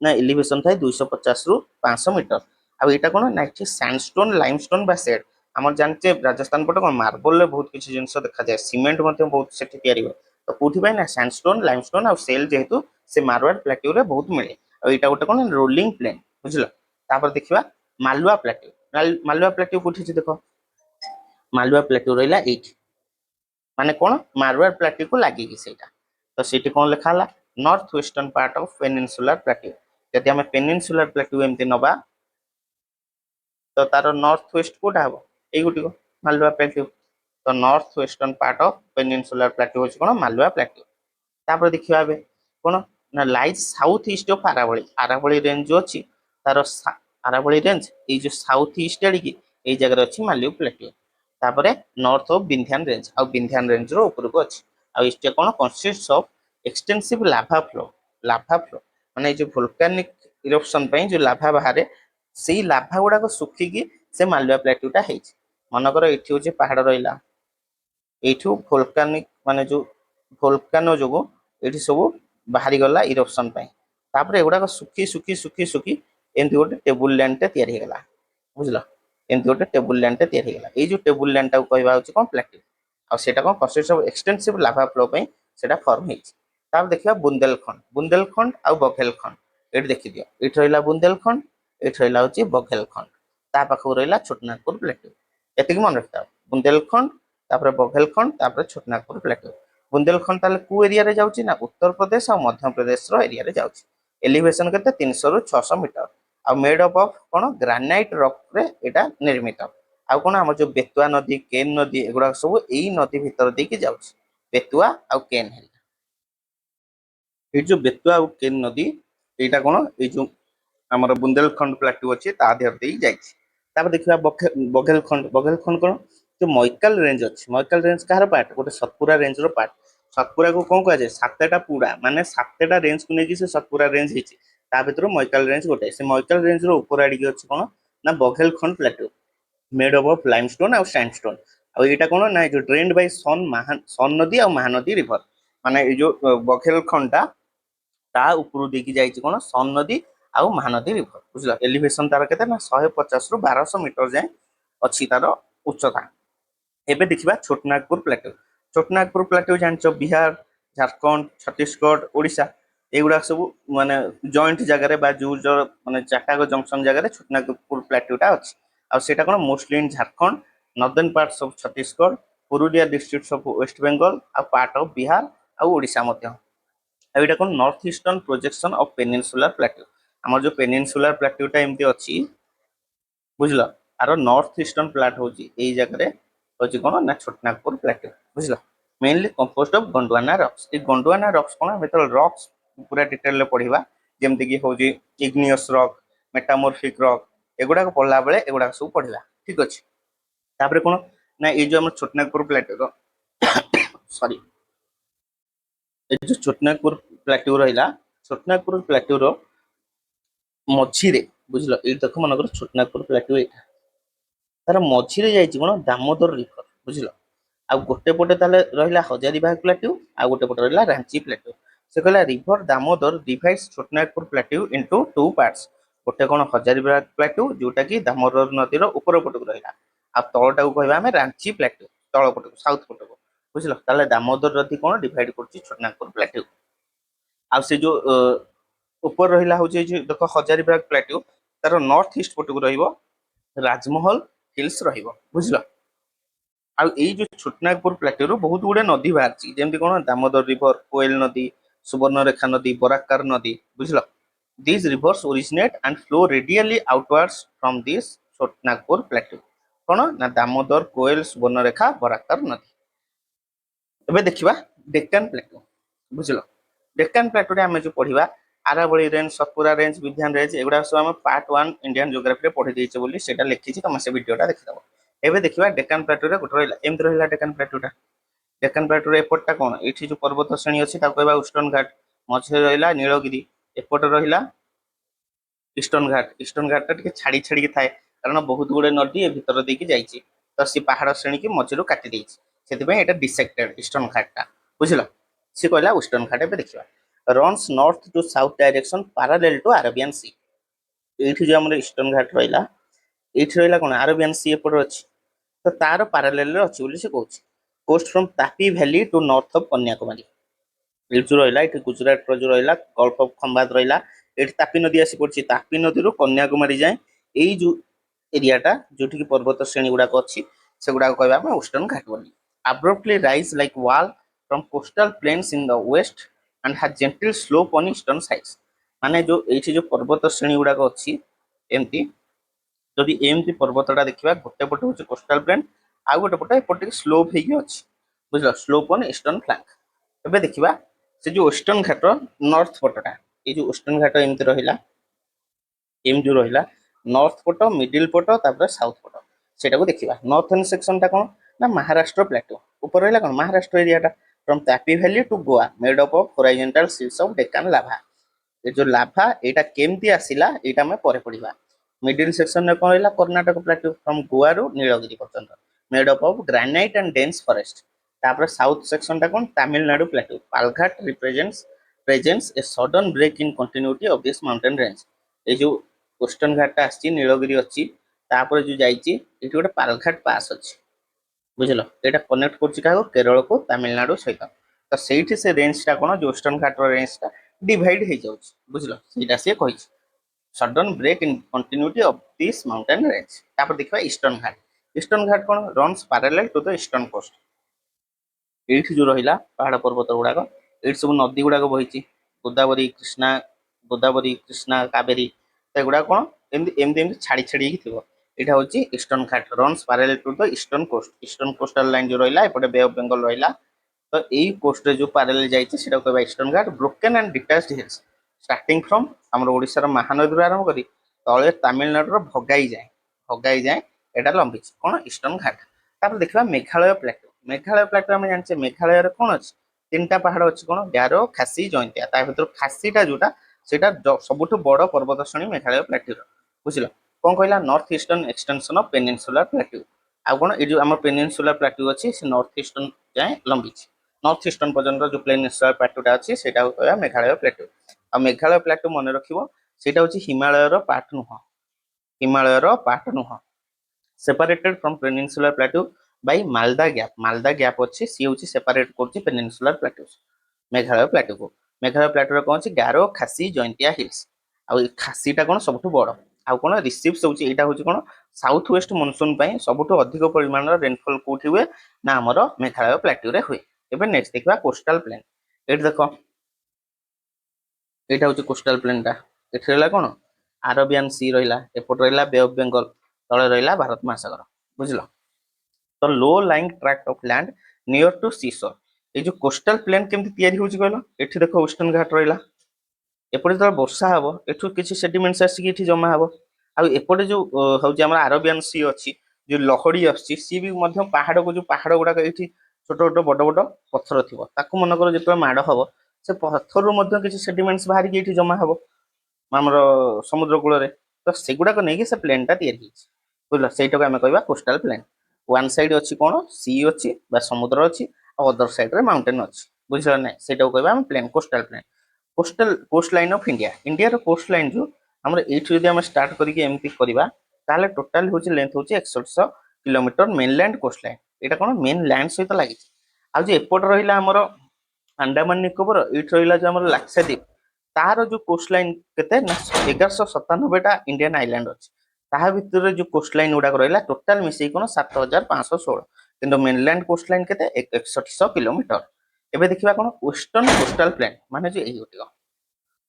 ना एलिवेशन थाए 250 रु 500 मीटर। आईटा कौन ना सैंडस्टोन लाइमस्टोन बा सेड आम जानचे राजस्थान पटे कौन मार्बल बहुत किसी जिन देखा जाए, सीमेंट बहुत से तैयारी हुए तो कौटी ना सैंडस्टोन लाइमस्टोन आ सेल जेहेतु से मारवाड़ प्लाट्यू रे बहुत मिले। आईटा गोटे कौन रोलिंग प्लेन। बुझल तापर देखा मालुआ प्लाट्यू, मालुआ प्लाट्यू कौटी देख मालुआ प्लाट्यू रहा ये माने कौन मारवाड़ प्लाट्यू को लगे तो सीटी कौन लिखा north western part of peninsular plateau. जदि आम पेनिनसुलर प्लाट्यू एमती नबा तो तार नॉर्थ वेस्ट कोटा हम ये गोटे मालुआ प्लाट्यू, तो north western part of peninsular plateau हूँ कौन मालुआ प्लाट्यू। तापर देखिए ए कौन ना lies south east of Aravalli, Aravalli range जो अच्छी तार आरावली रेंज ये जो साउथ ईस्ट आड़िकी ये जगह अच्छी मालुआ प्लाट्यू। तापर नॉर्थ ऑफ विंध्यान रेंज आ विंध्यान रेंज रो ऊपर को अच्छी आ कौन consist of extensive lava flow माने जो वोल्केनिक इरप्शन जो लाभा बाहर से लाभा गुड़ाक सुखिकी से मालुआ प्लाट्यूटा है। मनकर ये हूँ पहाड़ रहा यू वोल्केनिक माने जो वोल्कानो जो ये सब बाहरी गला इरप्शन तापर एगुड़ाक सुखी सुखी सुखी सुखी एमती गोटे टेबुल लैंड या बुझल एमती गोटे टेबुल लैंड या ये जो टेबुल लैंड टाक कहवा कौन प्लाट्यू आटा कौन consist of extensive lava flow से फॉर्म हो। देखा बुंदेलखंड, बुंदेलखंड आ बघेलखंड ये देखी दियो ये रहा बुंदेलखंड ये रहा हूँ बघेलखंड ता पाखक रहा छोटनागपुर प्लाट्यू ये मन रखता बुंदेलखंड तापर बघेलखंड तापर छोटनागपुर प्लाट्यू। बुंदेलखंड ताले कौ एरिया रे जाउची ना उत्तर प्रदेश और मध्य प्रदेश रो एरिया रे जाउची। एलिवेशन केते 300 रु 600 मीटर आ मेड अप ऑफ कोन ग्रेनाइट रॉक रे एटा निर्मित। आ कोन हम जो बेतुआ नदी केन नदी एगुड़ा सब एई नदी भीतर देकी जाउची बेतुआ आ केन है। ये जो बेतुआ और केन नदी यहाँ कौन ये जो आम बुंदेलखंड प्लाट्यू अच्छी तादेह जापर देखा बघेलखंड, बघेलखंड कौन जो मैकल रेंज अच्छी मैकल रेंज कहार पार्ट गोटे सतपुरा रेंज रो पार्ट। सतपुरा को कौन कह जाए सातटा पुड़ा माने सातटा रेंज को लेकिन से सतपुरा रेंज होती भर मैकल रेंज गोटे से मैकल रेंज रो ऊपर आड़िकी अच्छी कौन ना Baghelkhand plateau made up of limestone और सैंडस्टोन। आ यहाँ कौन ना जो ड्रेन्ड बाय सन नदी और महानदी रिवर माने जो बघेलखंडा ता ऊपर देखी जाइए कौन सन नदी आउ महानदी रिवर। बुझल एलिवेशन तार के 150 रु 1200 मीटर जाए अच्छी तार उच्चता। एबे देखा छोटनागपुर प्लाट्यू, छोटनागपुर प्लाट्यू जान बिहार, झारखंड, छत्तीसगढ़, ओडिशा एगुड़ा सब माने जॉइंट जगह जो माने चारटाक जंक्शन जगह छोटनागपुर प्लाट्यूटा अच्छी आटा कौन mostly in Jharkhand, northern parts of Chhattisgarh, Purulia districts of West Bengal आ पार्ट ऑफ बिहार आ ओडिशा मध्य। यहाँ कौन north eastern projection of peninsular plateau आम जो पेनिनसुलर प्लाट्यूटा एमती अच्छी बुझल आर नॉर्थ ईस्टर्न प्लाट हूँ यही जगह हूँ कौन ना छोटनागपुर प्लाट्यू। बुझल mainly composed of Gondwana rocks. ये गोंडवाना रॉक्स कौन जो रॉक्स पूरा डिटेल पढ़ा जमती कि हूँ इग्नियस रॉक, मेटामोर्फिक रॉक एगुड़ा पढ़ला बेले एगुड़ा सब पढ़ा ठीक अच्छे। तापर कौन ना ये जो छोटनागपुर प्लाट्यू सॉरी ये जो छोटनागपुर प्लाट्यू रहा छोटनागपुर प्लाट्यूर मझीरे बुझल ये देख मनकर छोटनागपुर प्लाट्यू यहाँ तार मझीरे जाइए कौन दामोदर रिवर। बुझल ଆଉ ଗୋଟେ ପଟେ ତାହେଲେ ରହିଲା ହଜାରିବାଗ ପ୍ଲାଟ୍ୟୁ, ଆଉ ଗୋଟେ ପଟେ ରହିଲା ରାଞ୍ଚି ପ୍ଲାଟ୍ୟୁ। ସେ କହିଲା river Damodar divides Chotanagpur plateau into two parts. ଗୋଟେ କଣ ହଜାରିବାଗ ପ୍ଲାଟ୍ୟୁ ଯୋଉଟା କି ଦାମୋଦର ନଦୀର ଉପର ପଟକୁ ରହିଲା, ଆଉ ତଳଟାକୁ କହିବା ଆମେ ରାଞ୍ଚି ପ୍ଲାଟ୍ୟୁ, ତଳ ପଟକୁ ସାଉଥ ପଟକୁ। ବୁଝିଲ, ତାହେଲେ ଦାମୋଦର ନଦୀ କଣ ଡିଭାଇଡ କରୁଛି ଛୋଟନାଗପୁର ପ୍ଲାଟ୍ୟୁ। ଆଉ ସେ ଯୋଉ ଉପରେ ରହିଲା ହଉଛି ଏଇ ଯୋଉ ଦେଖ ହଜାରିବାଗ ପ୍ଲାଟ୍ୟୁ, ତାର ନର୍ଥ ଇଷ୍ଟ ପଟକୁ ରହିବ ରାଜମହଲ ହିଲ୍ସ ରହିବ। ବୁଝିଲ, ଆଉ ଏଇ ଯୋଉ ଛୋଟନାଗପୁର ପ୍ଲାଟ୍ୟୁରୁ ବହୁତ ଗୁଡେ ନଦୀ ବାହାରିଛି, ଯେମିତି କଣ ଦାମୋଦର ରିଭର, କୋଏଲ ନଦୀ, ସୁବର୍ଣ୍ଣରେଖା ନଦୀ, ବରାକାର ନଦୀ। ବୁଝିଲ, these rivers originate and flow radially outwards from this Chotanagpur plateau. କଣ ନା ଦାମୋଦର, କୋଏଲ, ସୁବର୍ଣ୍ଣରେଖା, ବରାକାର ନଦୀ। ଏବେ ଦେଖିବା ଡେକାନ ପ୍ଲାଟ୍ୟୁ। ବୁଝିଲ, ଡେକାନ ପ୍ଲାଟ୍ୟୁରେ ଆମେ ଯୋଉ ପଢିବା ଆରାବଳୀ ରେଞ୍ଜ, ସତପୁରା ରେଞ୍ଜ, ବିଧ୍ୟାନ ରେଞ୍ଜ, ଏଗୁଡା ସବୁ ଆମେ ପାର୍ଟ 1 ଇଣ୍ଡିଆନ ଜିଓଗ୍ରାଫିରେ ପଢି ଦେଇଛେ ବୋଲି ସେଟା ଲେଖିଛି, ତମେ ସେ ଭିଡିଓଟା ଦେଖିଦବ। ଏବେ ଦେଖିବା ଡେକାନ ପ୍ଲାଟ୍ୟୁରେ ଗୋଟେ ରହିଲା, ଏମିତି ରହିଲା ଡେକାନ ପ୍ଲାଟ୍ୟୁଟା। ଡେକାନ ପ୍ଲାଟ୍ୟୁର ଏପଟଟା କଣ, ଏଠି ଯୋଉ ପର୍ବତ ଶ୍ରେଣୀ ଅଛି ତାକୁ କହିବା ଇଷ୍ଟର୍ଣ୍ଣ ଘାଟ, ମଝିରେ ରହିଲା ନୀଳଗିରି, ଏପଟେ ରହିଲା ଇଷ୍ଟର୍ଣ୍ଣ ଘାଟ। ଇଷ୍ଟର୍ଣ୍ଣ ଘାଟଟା ଟିକେ ଛାଡି ଛାଡିକି ଥାଏ, କାରଣ ବହୁତ ଗୁଡେ ନଦୀ ଏ ଭିତର ଦେଇକି ଯାଇଛି, ତ ସେ ପାହାଡ ଶ୍ରେଣୀକି ମଝିରୁ କାଟି ଦେଇଛି, ସେଥିପାଇଁ ଏଟା ଡିସେକ୍ଟେଡ ଇଷ୍ଟର୍ଣ୍ଣ ଘାଟଟା। ବୁଝିଲ, ସେ କହିଲା ଇଷ୍ଟର୍ଣ୍ଣ ଘାଟ। ଏବେ ଦେଖିବା runs north to south direction parallel to Arabian sea. ଏଇଠି ଯୋଉ ଆମର ଇଷ୍ଟର୍ଣ୍ଣ ଘାଟ ରହିଲା, ଏଇଠି ରହିଲା କଣ ଆରବିଆନ ସି ଏପଟେ ଅଛି, ତ ତାର ପାରାଲେଲରେ ଅଛି ବୋଲି ସେ କହୁଛି। Coast from Tapi valley to north of Kanyakumari. ଏଇଠି ଯୋଉ ରହିଲା, ଏଠି ଗୁଜୁରାଟର ଯୋଉ ରହିଲା ଗଲ୍ଫ ଅଫ ଖମ୍ବାତ ରହିଲା, ଏଠି ତାପି ନଦୀ ଆସି ପଡିଛି, ତାପି ନଦୀରୁ କନ୍ୟାକୁମାରୀ ଯାଏଁ ଏଇ ଯୋଉ ଏରିଆଟା ଯୋଉଠିକି ପର୍ବତ ଶ୍ରେଣୀ ଗୁଡାକ ଅଛି ସେଗୁଡାକ କହିବା ଆମେ ୱେଷ୍ଟର୍ଣ୍ଣ ଘାଟ ବୋଲି। abruptly rise like wall from coastal plains in the west and has gentle slope on eastern sides। ମାନେ ଯୋଉ ଏଇଠି ଯୋଉ ପର୍ବତ ଶ୍ରେଣୀ ଗୁଡାକ ଅଛି, ଏମିତି ଯଦି ଏମିତି ପର୍ବତଟା ଦେଖିବା, ଗୋଟେ ପଟେ ହଉଛି କୋଷ୍ଟାଲ ପ୍ଲେନ, ଆଉ ଗୋଟେ ପଟେ ଏପଟେ ସ୍ଲୋପ ହେଇକି ଅଛି। ବୁଝିଲ, ସ୍ଲୋପ ଅନ୍ ଇଷ୍ଟର୍ଣ୍ଣ ଫ୍ଲାଙ୍କ। ଏବେ ଦେଖିବା ସେ ଯୋଉ ୱେଷ୍ଟର୍ଣ୍ଣ ଘାଟ ନର୍ଥ ପଟଟା, ଏଇ ଯୋଉ ୱେଷ୍ଟର୍ଣ୍ଣ ଘାଟ ଏମିତି ରହିଲା, ଏମିତି ଯୋଉ ରହିଲା ନର୍ଥ ପଟ, ମିଡିଲ ପଟ, ତାପରେ ସାଉଥ ପଟ, ସେଟାକୁ ଦେଖିବା। ନର୍ଥର୍ନ ସେକ୍ସନଟା କଣ ନା ମହାରାଷ୍ଟ୍ର ପ୍ଲାଟ୍ୟୁ, ଉପରେ ରହିଲା କଣ ମହାରାଷ୍ଟ୍ର ଏରିଆଟା, from Tapi valley to Goa made up of horizontal sills of Deccan lava. ଏ ଯୋଉ ଲାଭା ଏଇଟା କେମିତି ଆସିଲା ଏଇଟା ଆମେ ପରେ ପଢିବା। ମିଡିଲ ସେକ୍ସନରେ କଣ ରହିଲା କର୍ଣ୍ଣାଟକ ପ୍ଲାଟ୍ୟୁ, ଫ୍ରମ ଗୋଆରୁ ନୀଳଗିରି ପର୍ଯ୍ୟନ୍ତ, made up of granite and dense forest. ତାପରେ ସାଉଥ ସେକ୍ସନଟା କଣ Tamil Nadu plateau, Palghat presents a sudden break in continuity of this mountain range. ଏଇ ଯୋଉ ୱେଷ୍ଟର୍ଣ୍ଣ ଘାଟଟା ଆସିଛି, ନୀଳଗିରି ଅଛି, ତାପରେ ଯୋଉ ଯାଇଛି ଏଠି ଗୋଟେ ପାଲଘାଟ ପାସ୍ ଅଛି। ବୁଝିଲ, ଏଇଟା କନେକ୍ଟ କରୁଛି କାହାକୁ, କେରଳକୁ ତାମିଲନାଡୁ ସହିତ। ତ ସେଇଠି ସେ ରେଞ୍ଜଟା କଣ ଯୋଉ ୱେଷ୍ଟର୍ଣ୍ଣ ଘାଟର ରେଞ୍ଜଟା ଡିଭାଇଡ ହେଇଯାଉଛି। ବୁଝିଲ, ସେଇଟା ସିଏ କହିଛି sudden break in continuity of this mountain range. ତାପରେ ଦେଖିବା ଇଷ୍ଟର୍ଣ୍ଣ ଘାଟ। ଇଷ୍ଟର୍ଣ୍ଣ ଘାଟ କଣ runs parallel to the eastern coast. ଏଇଠି ଯୋଉ ରହିଲା ପାହାଡ ପର୍ବତ ଗୁଡାକ, ଏଇଠି ସବୁ ନଦୀ ଗୁଡାକ ବହିଛି, ଗୋଦାବରୀ, କୃଷ୍ଣା, କାବେରୀ, ଏଗୁଡାକ କଣ ଏମିତି ଏମିତି ଏମିତି ଛାଡି ଛାଡି ହେଇକି ଥିବ। ଏଇଟା ହଉଛି eastern Ghat, runs parallel to the eastern coast. Eastern coastal line ଯୋଉ ରହିଲା, ଏପଟେ ବେ ଅଫ ବେଙ୍ଗଲ ରହିଲା, ତ ଏଇ କୋଷ୍ଟରେ ଯୋଉ ପାରାଲେଲ ଯାଇଛି ସେଟାକୁ କହିବା eastern Ghat. Broken and detached hills starting from ଆମର ଓଡିଶାର ମହାନଦୀରୁ ଆରମ୍ଭ କରି ତଳେ ତାମିଲନାଡୁର ଭଗାଇ ଯାଏଁ ଏଇଟା ଲମ୍ବିଛି, କଣ ଇଷ୍ଟର୍ଣ୍ଣ ଘାଟ। ତାପରେ ଦେଖିବା ମେଘାଳୟ ପ୍ଲାଟ୍ୟୁ। ମେଘାଳୟ ପ୍ଲାଟ୍ୟୁ ଆମେ ଜାଣିଛେ ମେଘାଳୟରେ କଣ ଅଛି, ତିନିଟା ପାହାଡ ଅଛି, କଣ ଗାରୋ, ଖାସି, ଜୟନ୍ତିଆ। ତା ଭିତରୁ ଖାସିଟା ଯୋଉଟା ସେଇଟା ସବୁଠୁ ବଡ ପର୍ବତ ଶ୍ରେଣୀ ମେଘାଳୟ ପ୍ଲାଟ୍ୟୁର। ବୁଝିଲ, କଣ କହିଲା north eastern extension of peninsular plateau. ଆଉ କଣ ଏଇ ଯୋଉ ଆମର ପେନିନସୁଲାର ପ୍ଲାଟ୍ୟୁ ଅଛି ସେ ନର୍ଥ ଇଷ୍ଟର୍ଣ୍ଣ ଯାଏଁ ଲମ୍ବିଛି। ନର୍ଥ ଇଷ୍ଟର୍ଣ୍ଣ ପର୍ଯ୍ୟନ୍ତ ଯୋଉ ପେନିନସୁଲାର ପ୍ଲାଟ୍ୟୁଟା ଅଛି ସେଇଟାକୁ କହିବା ମେଘାଳୟ ପ୍ଲାଟ୍ୟୁ। ଆଉ ମେଘାଳୟ ପ୍ଲାଟ୍ୟୁ ମନେ ରଖିବ, ସେଇଟା ହଉଛି ହିମାଳୟର ପାର୍ଟ ନୁହଁ, ହିମାଳୟର ପାର୍ଟ ନୁହଁ। Separated from peninsular plateau by Malda gap. Malda gap ଅଛି, ସିଏ ହଉଛି ସେପାରେଟ କରୁଛି ପେନିନସୁଲାର ପ୍ଲାଟ୍ୟୁ ମେଘାଳୟ ପ୍ଲାଟ୍ୟୁକୁ। ମେଘାଳୟ ପ୍ଲାଟ୍ୟୁରେ କଣ ଅଛି ଗାରୋ, ଖାସି, ଜୟନ୍ତିଆ ହିଲ୍ସ। ଆଉ ଏ ଖାସିଟା କଣ ସବୁଠୁ ବଡ। ଆଉ କଣ ରିସିଭ୍ସ ହଉଛି, ଏଇଟା ହଉଛି କଣ ସାଉଥ ୱେଷ୍ଟ ମନସୁନ ପାଇଁ ସବୁଠୁ ଅଧିକ ପରିମାଣର ରେନଫଲ କୋଉଠି ହୁଏ ନା ଆମର ମେଘାଳୟ ପ୍ଲାଟ୍ୟୁରେ ହୁଏ। ଏବେ ନେକ୍ସଟ ଦେଖିବା କୋଷ୍ଟାଲ ପ୍ଲେନ। ଏଇଠି ଦେଖ, ଏଇଟା ହଉଛି କୋଷ୍ଟାଲ ପ୍ଲେନଟା। ଏଠି ରହିଲା କଣ ଆରବିଆନ ସି ରହିଲା, ଏପଟେ ରହିଲା ବେ ଅଫ ବେଙ୍ଗଲ, ତଳେ ରହିଲା ଭାରତ ମହାସାଗର। ବୁଝିଲ, ତ low lying tract of land near to sea shore. ଏଇ ଯୋଉ କୋଷ୍ଟାଲ ପ୍ଲେନ କେମିତି ତିଆରି ହଉଛି କହିଲ, ଏଠି ଦେଖ ୱେଷ୍ଟର୍ଣ୍ଣ ଘାଟ ରହିଲା, ଏପଟେ ଯେତେବେଳେ ବର୍ଷା ହବ ଏଠୁ କିଛି ସେଡିମେଣ୍ଟସ ଆସିକି ଏଠି ଜମା ହବ। ଆଉ ଏପଟେ ଯୋଉ ହଉଛି ଆମର ଆରବିଆନ ସି ଅଛି, ଯୋଉ ଲହଡି ଆସୁଛି, ସିଏ ବି ମଧ୍ୟ ପାହାଡକୁ, ଯୋଉ ପାହାଡ ଗୁଡାକ ଏଇଠି ଛୋଟ ଛୋଟ ବଡ ବଡ ପଥର ଥିବ, ତାକୁ ମନେକର ଯେତେବେଳେ ମାଡ ହବ ସେ ପଥରରୁ ମଧ୍ୟ କିଛି ସେଡିମେଣ୍ଟସ ବାହାରିକି ଏଇଠି ଜମା ହବ ଆମର ସମୁଦ୍ର କୂଳରେ, ତ ସେଗୁଡାକ ନେଇକି ସେ ପ୍ଲେନଟା ତିଆରି ହେଇଛି। ବୁଝିଲ, ସେଇଟାକୁ ଆମେ କହିବା କୋଷ୍ଟାଲ ପ୍ଲେନ। वन साइड अच्छी कौन सी अच्छी बा समुद्र अच्छी और अदर साइड रे माउंटेन अच्छी बुझल ना सेटा कहबा हम plain coastal coast line of India India रो कोस्ट लाइन जो हमर एठु जदी हम स्टार्ट करिके एमती करबा ताले टोटल होची लेंथ होची 6100 किलोमीटर मेनलैंड कोस्ट लाइन एटा कोन मेन लैंड सहित लागि आ जे एपोर्ट रहिला हमर अंडमान निकोबर एठ रहिला जे हमर लाक्षाद्वीप तार जो कोस्ट लाइन केते ना 1197 टा इंडियन आइलैंड अछि ताहा भितर जो कोस्ट लाइन गुडा रहिला टोटल मिसई कोन 7516 किंतु मेनलैंड कोस्ट लाइन केते 6100 किलोमीटर एबे देखिबा कोन वेस्टर्न कोस्टल प्लेन माने जे एई गोटिक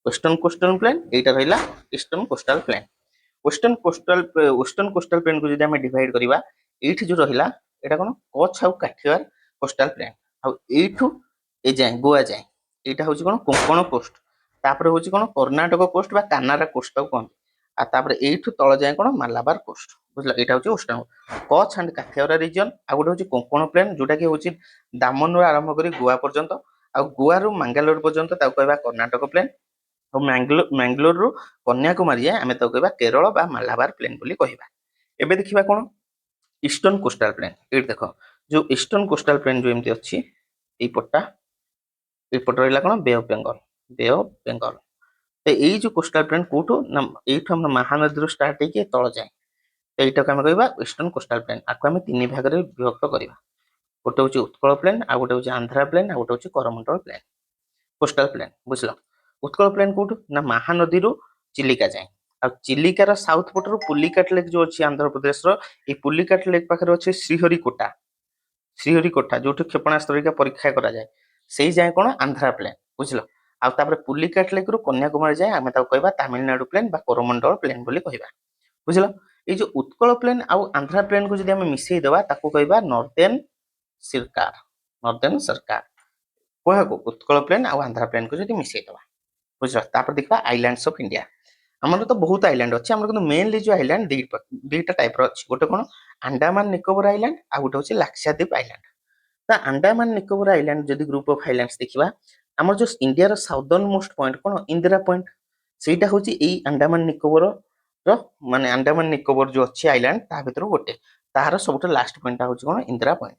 वेस्टर्न कोस्टल प्लेन एटा रहिला eastern coastal plain western coastal plain को जदी हम डिवाइड करिबा एठी जो रहिला एटा कोन कच्छ आउ काठियार कोस्टल प्लेन आउ एठू ए जाय गोवा जाय एटा होची कोन कोंकण कोस्ट तापर होची कोन कर्नाटक कोस्ट बा कानाडा कोस्ट को कोन आ तापर एठू तळ जाय कोन मालाबार कोस्ट बुझला एटा होची वेस्टर्न कच्छ एंड काठियार रीजन आ गोटे होची कोंकण प्लेन जोटा की होची दामन रो आरंभ करी गोवा पर्यंत आ गोवा रो मंगलोर पर्यंत ता कहबा कर्नाटक प्लेन और मैंगलोर रु कन्याकुमारी जाए आमे तो कहबा केरल बा मालाबार प्लेन बोली कहबा एबे देखिबा कोन ईस्टर्न कोस्टल प्लेन एट देखो जो ईस्टर्न कोस्टल प्लेन जो एमती अछि ए पट्टा ए पट रहला कोन बे ऑफ बंगाल तो एई जो कोस्टल प्लेन कोठो ना एठो हम महानदी रो स्टार्ट हेके तळ जाए तो एटा हम कहबा ईस्टर्न कोस्टल प्लेन आको हम तीन भाग रे विभक्त करबा गोटे होची उत्कल प्लेन आ गोटे होची आंध्रा प्लेन आ गोटे होची करमंडल प्लेन कोस्टल प्लेन बुझलो उत्कल प्लेन कोठो ना महानदी रो चिलिका जाए आ चिलिकार साउथ पट रो पुलिकाट लेक जो अछि आंध्र प्रदेश रो ए पुलिकाट लेक पाखर अछि श्रीहरिकोटा जोठी क्षेपणास्त्र का परीक्षा करा जाए सेही जाए कोन आंध्रा प्लेन बुझलो आ तापर पुलिकाट लेक रो कन्याकुमारी जाए आमे ता कहबा तमिलनाडु प्लेन बा कोरमंडल प्लेन बोली कहबा बुझलो ए जो उत्कल प्लेन आ आंध्रा प्लेन को जदी हम मिसई देबा ताको कहबा नॉर्दर्न सरकार कोहा को उत्कल प्लेन आ आंध्रा प्लेन को जदी मिसई देबा बुझलो तापर देखबा आइलैंड्स ऑफ इंडिया हमर तो बहुत आइलैंड अछि हमर কিন্তু मेनली जो आइलैंड दुईटा टाइप रो अछि गोटे कोन अंडमान निकोबर आइलैंड आ गोटे होछि लाक्षाद्वीप आइलैंड ता अंडमान निकोबर आइलैंड जदी ग्रुप ऑफ आइलैंड्स देखिबा हमर जो इंडिया रो साउदर्न मोस्ट पॉइंट कोन इंदिरा पॉइंट सेटा होछि एई अंडमान निकोबर रो माने अंडमान निकोबर जो अछि आइलैंड ता भितर गोटे तार सबटा लास्ट पॉइंट होछि कोन इंदिरा पॉइंट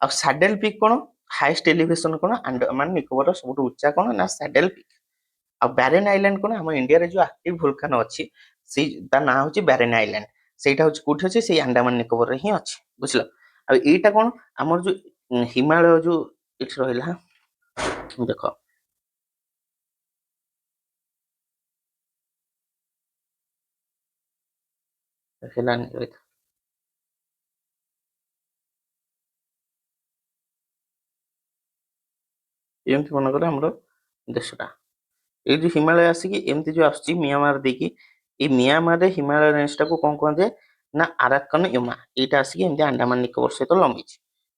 आ सैडल पीक कोन हाईएस्ट एलिवेशन कोन अंडमान निकोबर रो सबटा ऊंचा कोन ना सैडल पीक आ बैरेन आइलैंड कोन हम इंडिया रे जो एक्टिव वोल्केनो अछि से ता ना होछि बैरेन आइलैंड सेटा होछि कोठी अछि से अंडमान निकोबर रे ही अछि बुझलो आ एटा कोन हमर जो हिमालय जो इट्स रहिला देखो हेलानी रहित एमति मन करे हमरो देशटा ए जो हिमालय आसी कि एमति जो आछि म्यांमार देखि ए म्यांमार रे हिमालय रेंज टा को कोन कोन जे ना अराकन योमा एटा आसी कि एमति अंडमान निकोबर सहित लंबी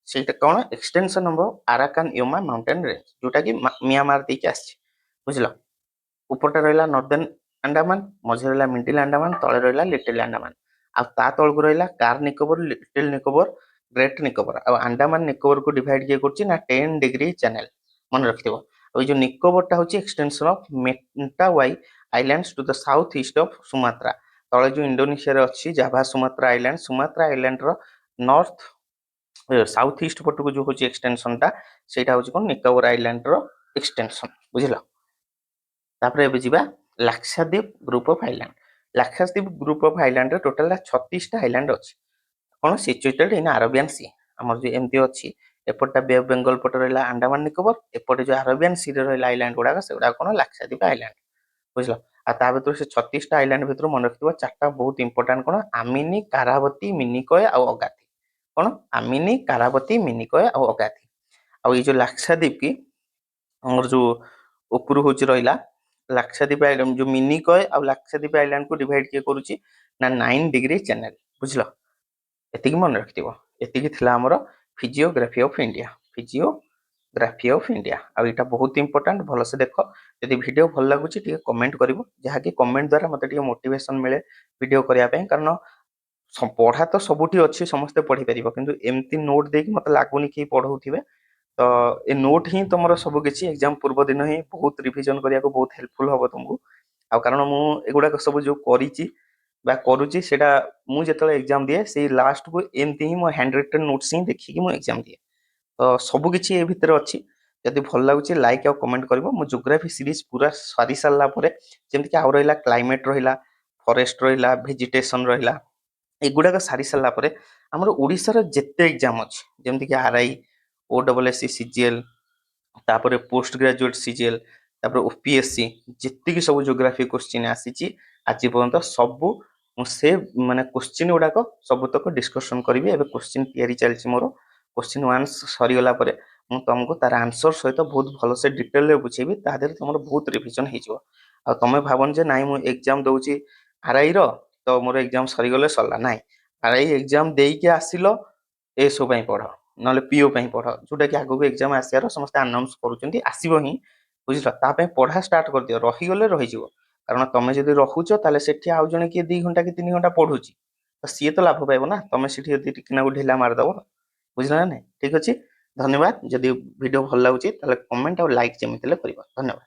सेटा कोन extension of Arakan Yoma mountain range जोटा कि म्यांमार देखि आछि बुझलो ऊपरटा रहला नॉर्दर्न अंडमान मझे रहला मिडिल अंडमान तळे रहला लिटिल अंडमान आ ता तळको रहला Car Nicobar Little Nicobar Great Nicobar आ अंडमान निकोबर को डिवाइड के करछि ना 10 डिग्री चैनल मन रखिबो और जो निकोबर टा होछि extension of Mentawai islands to the south east of Sumatra तळे जो इंडोनेशिया रे अछि जाभा सुमात्रा आइलैंड रो नॉर्थ साउथ ईस्ट पट को जो होछि एक्सटेंशन टा सेटा होछि कोन निकोबर आइलैंड रो एक्सटेंशन बुझिला तापर एबे जिबा Lakshadweep group of island Lakshadweep group of island रे टोटल 36 टा आइलैंड अछि कोन सिचुएटेड इन अरेबियन सी हमर जे एमती अछि एपटा बे ऑफ बंगाल पट रहला अंडमान निकोबर एपटे जो अरेबियन सी रे रहला आइलैंड गुडा सेगुडा कोन लाक्षाद्वीप आइलैंड बुझलो आ ता भीतर से 36 टा आइलैंड भीतर मन रखिबो चारटा बहुत इंपोर्टेंट कोन आमिनी कारावती मिनिकय आ अगाथि कोन आमिनी कारावती मिनिकय आ अगाथि आ ये जो लाक्षाद्वीप की हमर जो ऊपर होची रहला लाक्षाद्वीप आइलैंड जो मिनिकय आ लाक्षाद्वीप आइलैंड को डिवाइड के करूची ना 9 डिग्री चैनल बुझलो एतिकी मन रखिथिबो एतिकी थिला हमर फिजियोग्राफी ऑफ इंडिया आ एटा बहुत इंपोर्टेंट भलो से देखो यदि वीडियो भल लागुची टिके कमेंट करिवो जहा कि कमेंट द्वारा मते टिके मोटिवेशन मिले वीडियो करिया पे कारण पढ़ा तो सबुठी अच्छी समस्ते पढ़ी पारिबो किंतु एमती नोट देकी मते लागुनी कि पढौथिबे तो ए नोट ही तुमर सब किछि एग्जाम पूर्व दिन ही बहुत रिवीजन करिया को बहुत हेल्पफुल हबो तुमको आ कारण मु एगुडा सब जो करिछि ବା କରୁଛି ସେଇଟା ମୁଁ ଯେତେବେଳେ ଏକ୍ଜାମ ଦିଏ ସେଇ ଲାଷ୍ଟକୁ ଏମିତି ହିଁ ମୋ ହ୍ୟାଣ୍ଡ ରିଟେନ୍ ନୋଟ୍ସ ହିଁ ଦେଖିକି ମୁଁ ଏକ୍ଜାମ ଦିଏ। ତ ସବୁ କିଛି ଏ ଭିତରେ ଅଛି। ଯଦି ଭଲ ଲାଗୁଛି ଲାଇକ୍ ଆଉ କମେଣ୍ଟ କରିବ। ମୁଁ ଜୋଗ୍ରାଫି ସିରିଜ ପୁରା ସାରି ସାରିଲା ପରେ ଯେମିତିକି ଆଉ ରହିଲା କ୍ଲାଇମେଟ୍ ରହିଲା, ଫରେଷ୍ଟ ରହିଲା, ଭେଜିଟେସନ ରହିଲା, ଏଗୁଡାକ ସାରି ସାରିଲା ପରେ ଆମର ଓଡ଼ିଶାର ଯେତେ ଏକ୍ଜାମ ଅଛି ଯେମିତିକି ଆର୍ଆଇ, OSSC, CGL, ତାପରେ ପୋଷ୍ଟ ଗ୍ରାଜୁଏଟ CGL, ତାପରେ OPSC, ଯେତିକି ସବୁ ଜୋଗ୍ରାଫି କୋଶ୍ଚିନ୍ ଆସିଛି ଆଜି ପର୍ଯ୍ୟନ୍ତ ସବୁ ମୁଁ ସେ ମାନେ କୋଶ୍ଚିନ୍ ଗୁଡାକ ସବୁତକ ଡିସ୍କସନ କରିବି। ଏବେ କୋଶ୍ଚିନ୍ ତିଆରି ଚାଲିଛି ମୋର। କୋଶ୍ଚିନ୍ ୱାନ୍ସ ସରିଗଲା ପରେ ମୁଁ ତମକୁ ତାର ଆନ୍ସର ସହିତ ବହୁତ ଭଲସେ ଡିଟେଲରେ ବୁଝେଇବି। ତା ଦେହରେ ତମର ବହୁତ ରିଭିଜନ ହେଇଯିବ। ଆଉ ତମେ ଭାବନି ଯେ ନାଇଁ ମୁଁ ଏକ୍ଜାମ ଦଉଛି ଆର୍ଆଇ ର ତ ମୋର ଏକ୍ଜାମ ସରିଗଲେ ସରିଲା, ନାଇଁ। ଆର୍ଆଇ ଏକ୍ଜାମ ଦେଇକି ଆସିଲ ଏସବୁ ପାଇଁ ପଢ, ନହେଲେ ପିଓ ପାଇଁ ପଢ, ଯୋଉଟା କି ଆଗକୁ ଏକ୍ଜାମ ଆସିବାର ସମସ୍ତେ ଆନାଉନ୍ସ କରୁଛନ୍ତି, ଆସିବ ହିଁ, ବୁଝିଲ। ତା ପାଇଁ ପଢା ଷ୍ଟାର୍ଟ କରିଦିଅ। ରହିଗଲେ ରହିଯିବ। କାରଣ ତମେ ଯଦି ରହୁଛ ତାହେଲେ ସେଠି ଆଉ ଜଣେ କିଏ 2 ଘଣ୍ଟା କି 3 ଘଣ୍ଟା ପଢୁଛି, ତ ସିଏ ତ ଲାଭ ପାଇବ ନା। ତମେ ସେଠି ଯଦି ଟିକେ ନାକୁ ଢିଲା ମାରିଦବ, ବୁଝିଲ ନା ନାଇଁ। ଠିକ ଅଛି, ଧନ୍ୟବାଦ। ଯଦି ଭିଡିଓ ଭଲ ଲାଗୁଛି ତାହେଲେ କମେଣ୍ଟ ଆଉ ଲାଇକ୍ ଯେମିତି ହେଲେ କରିବ। ଧନ୍ୟବାଦ।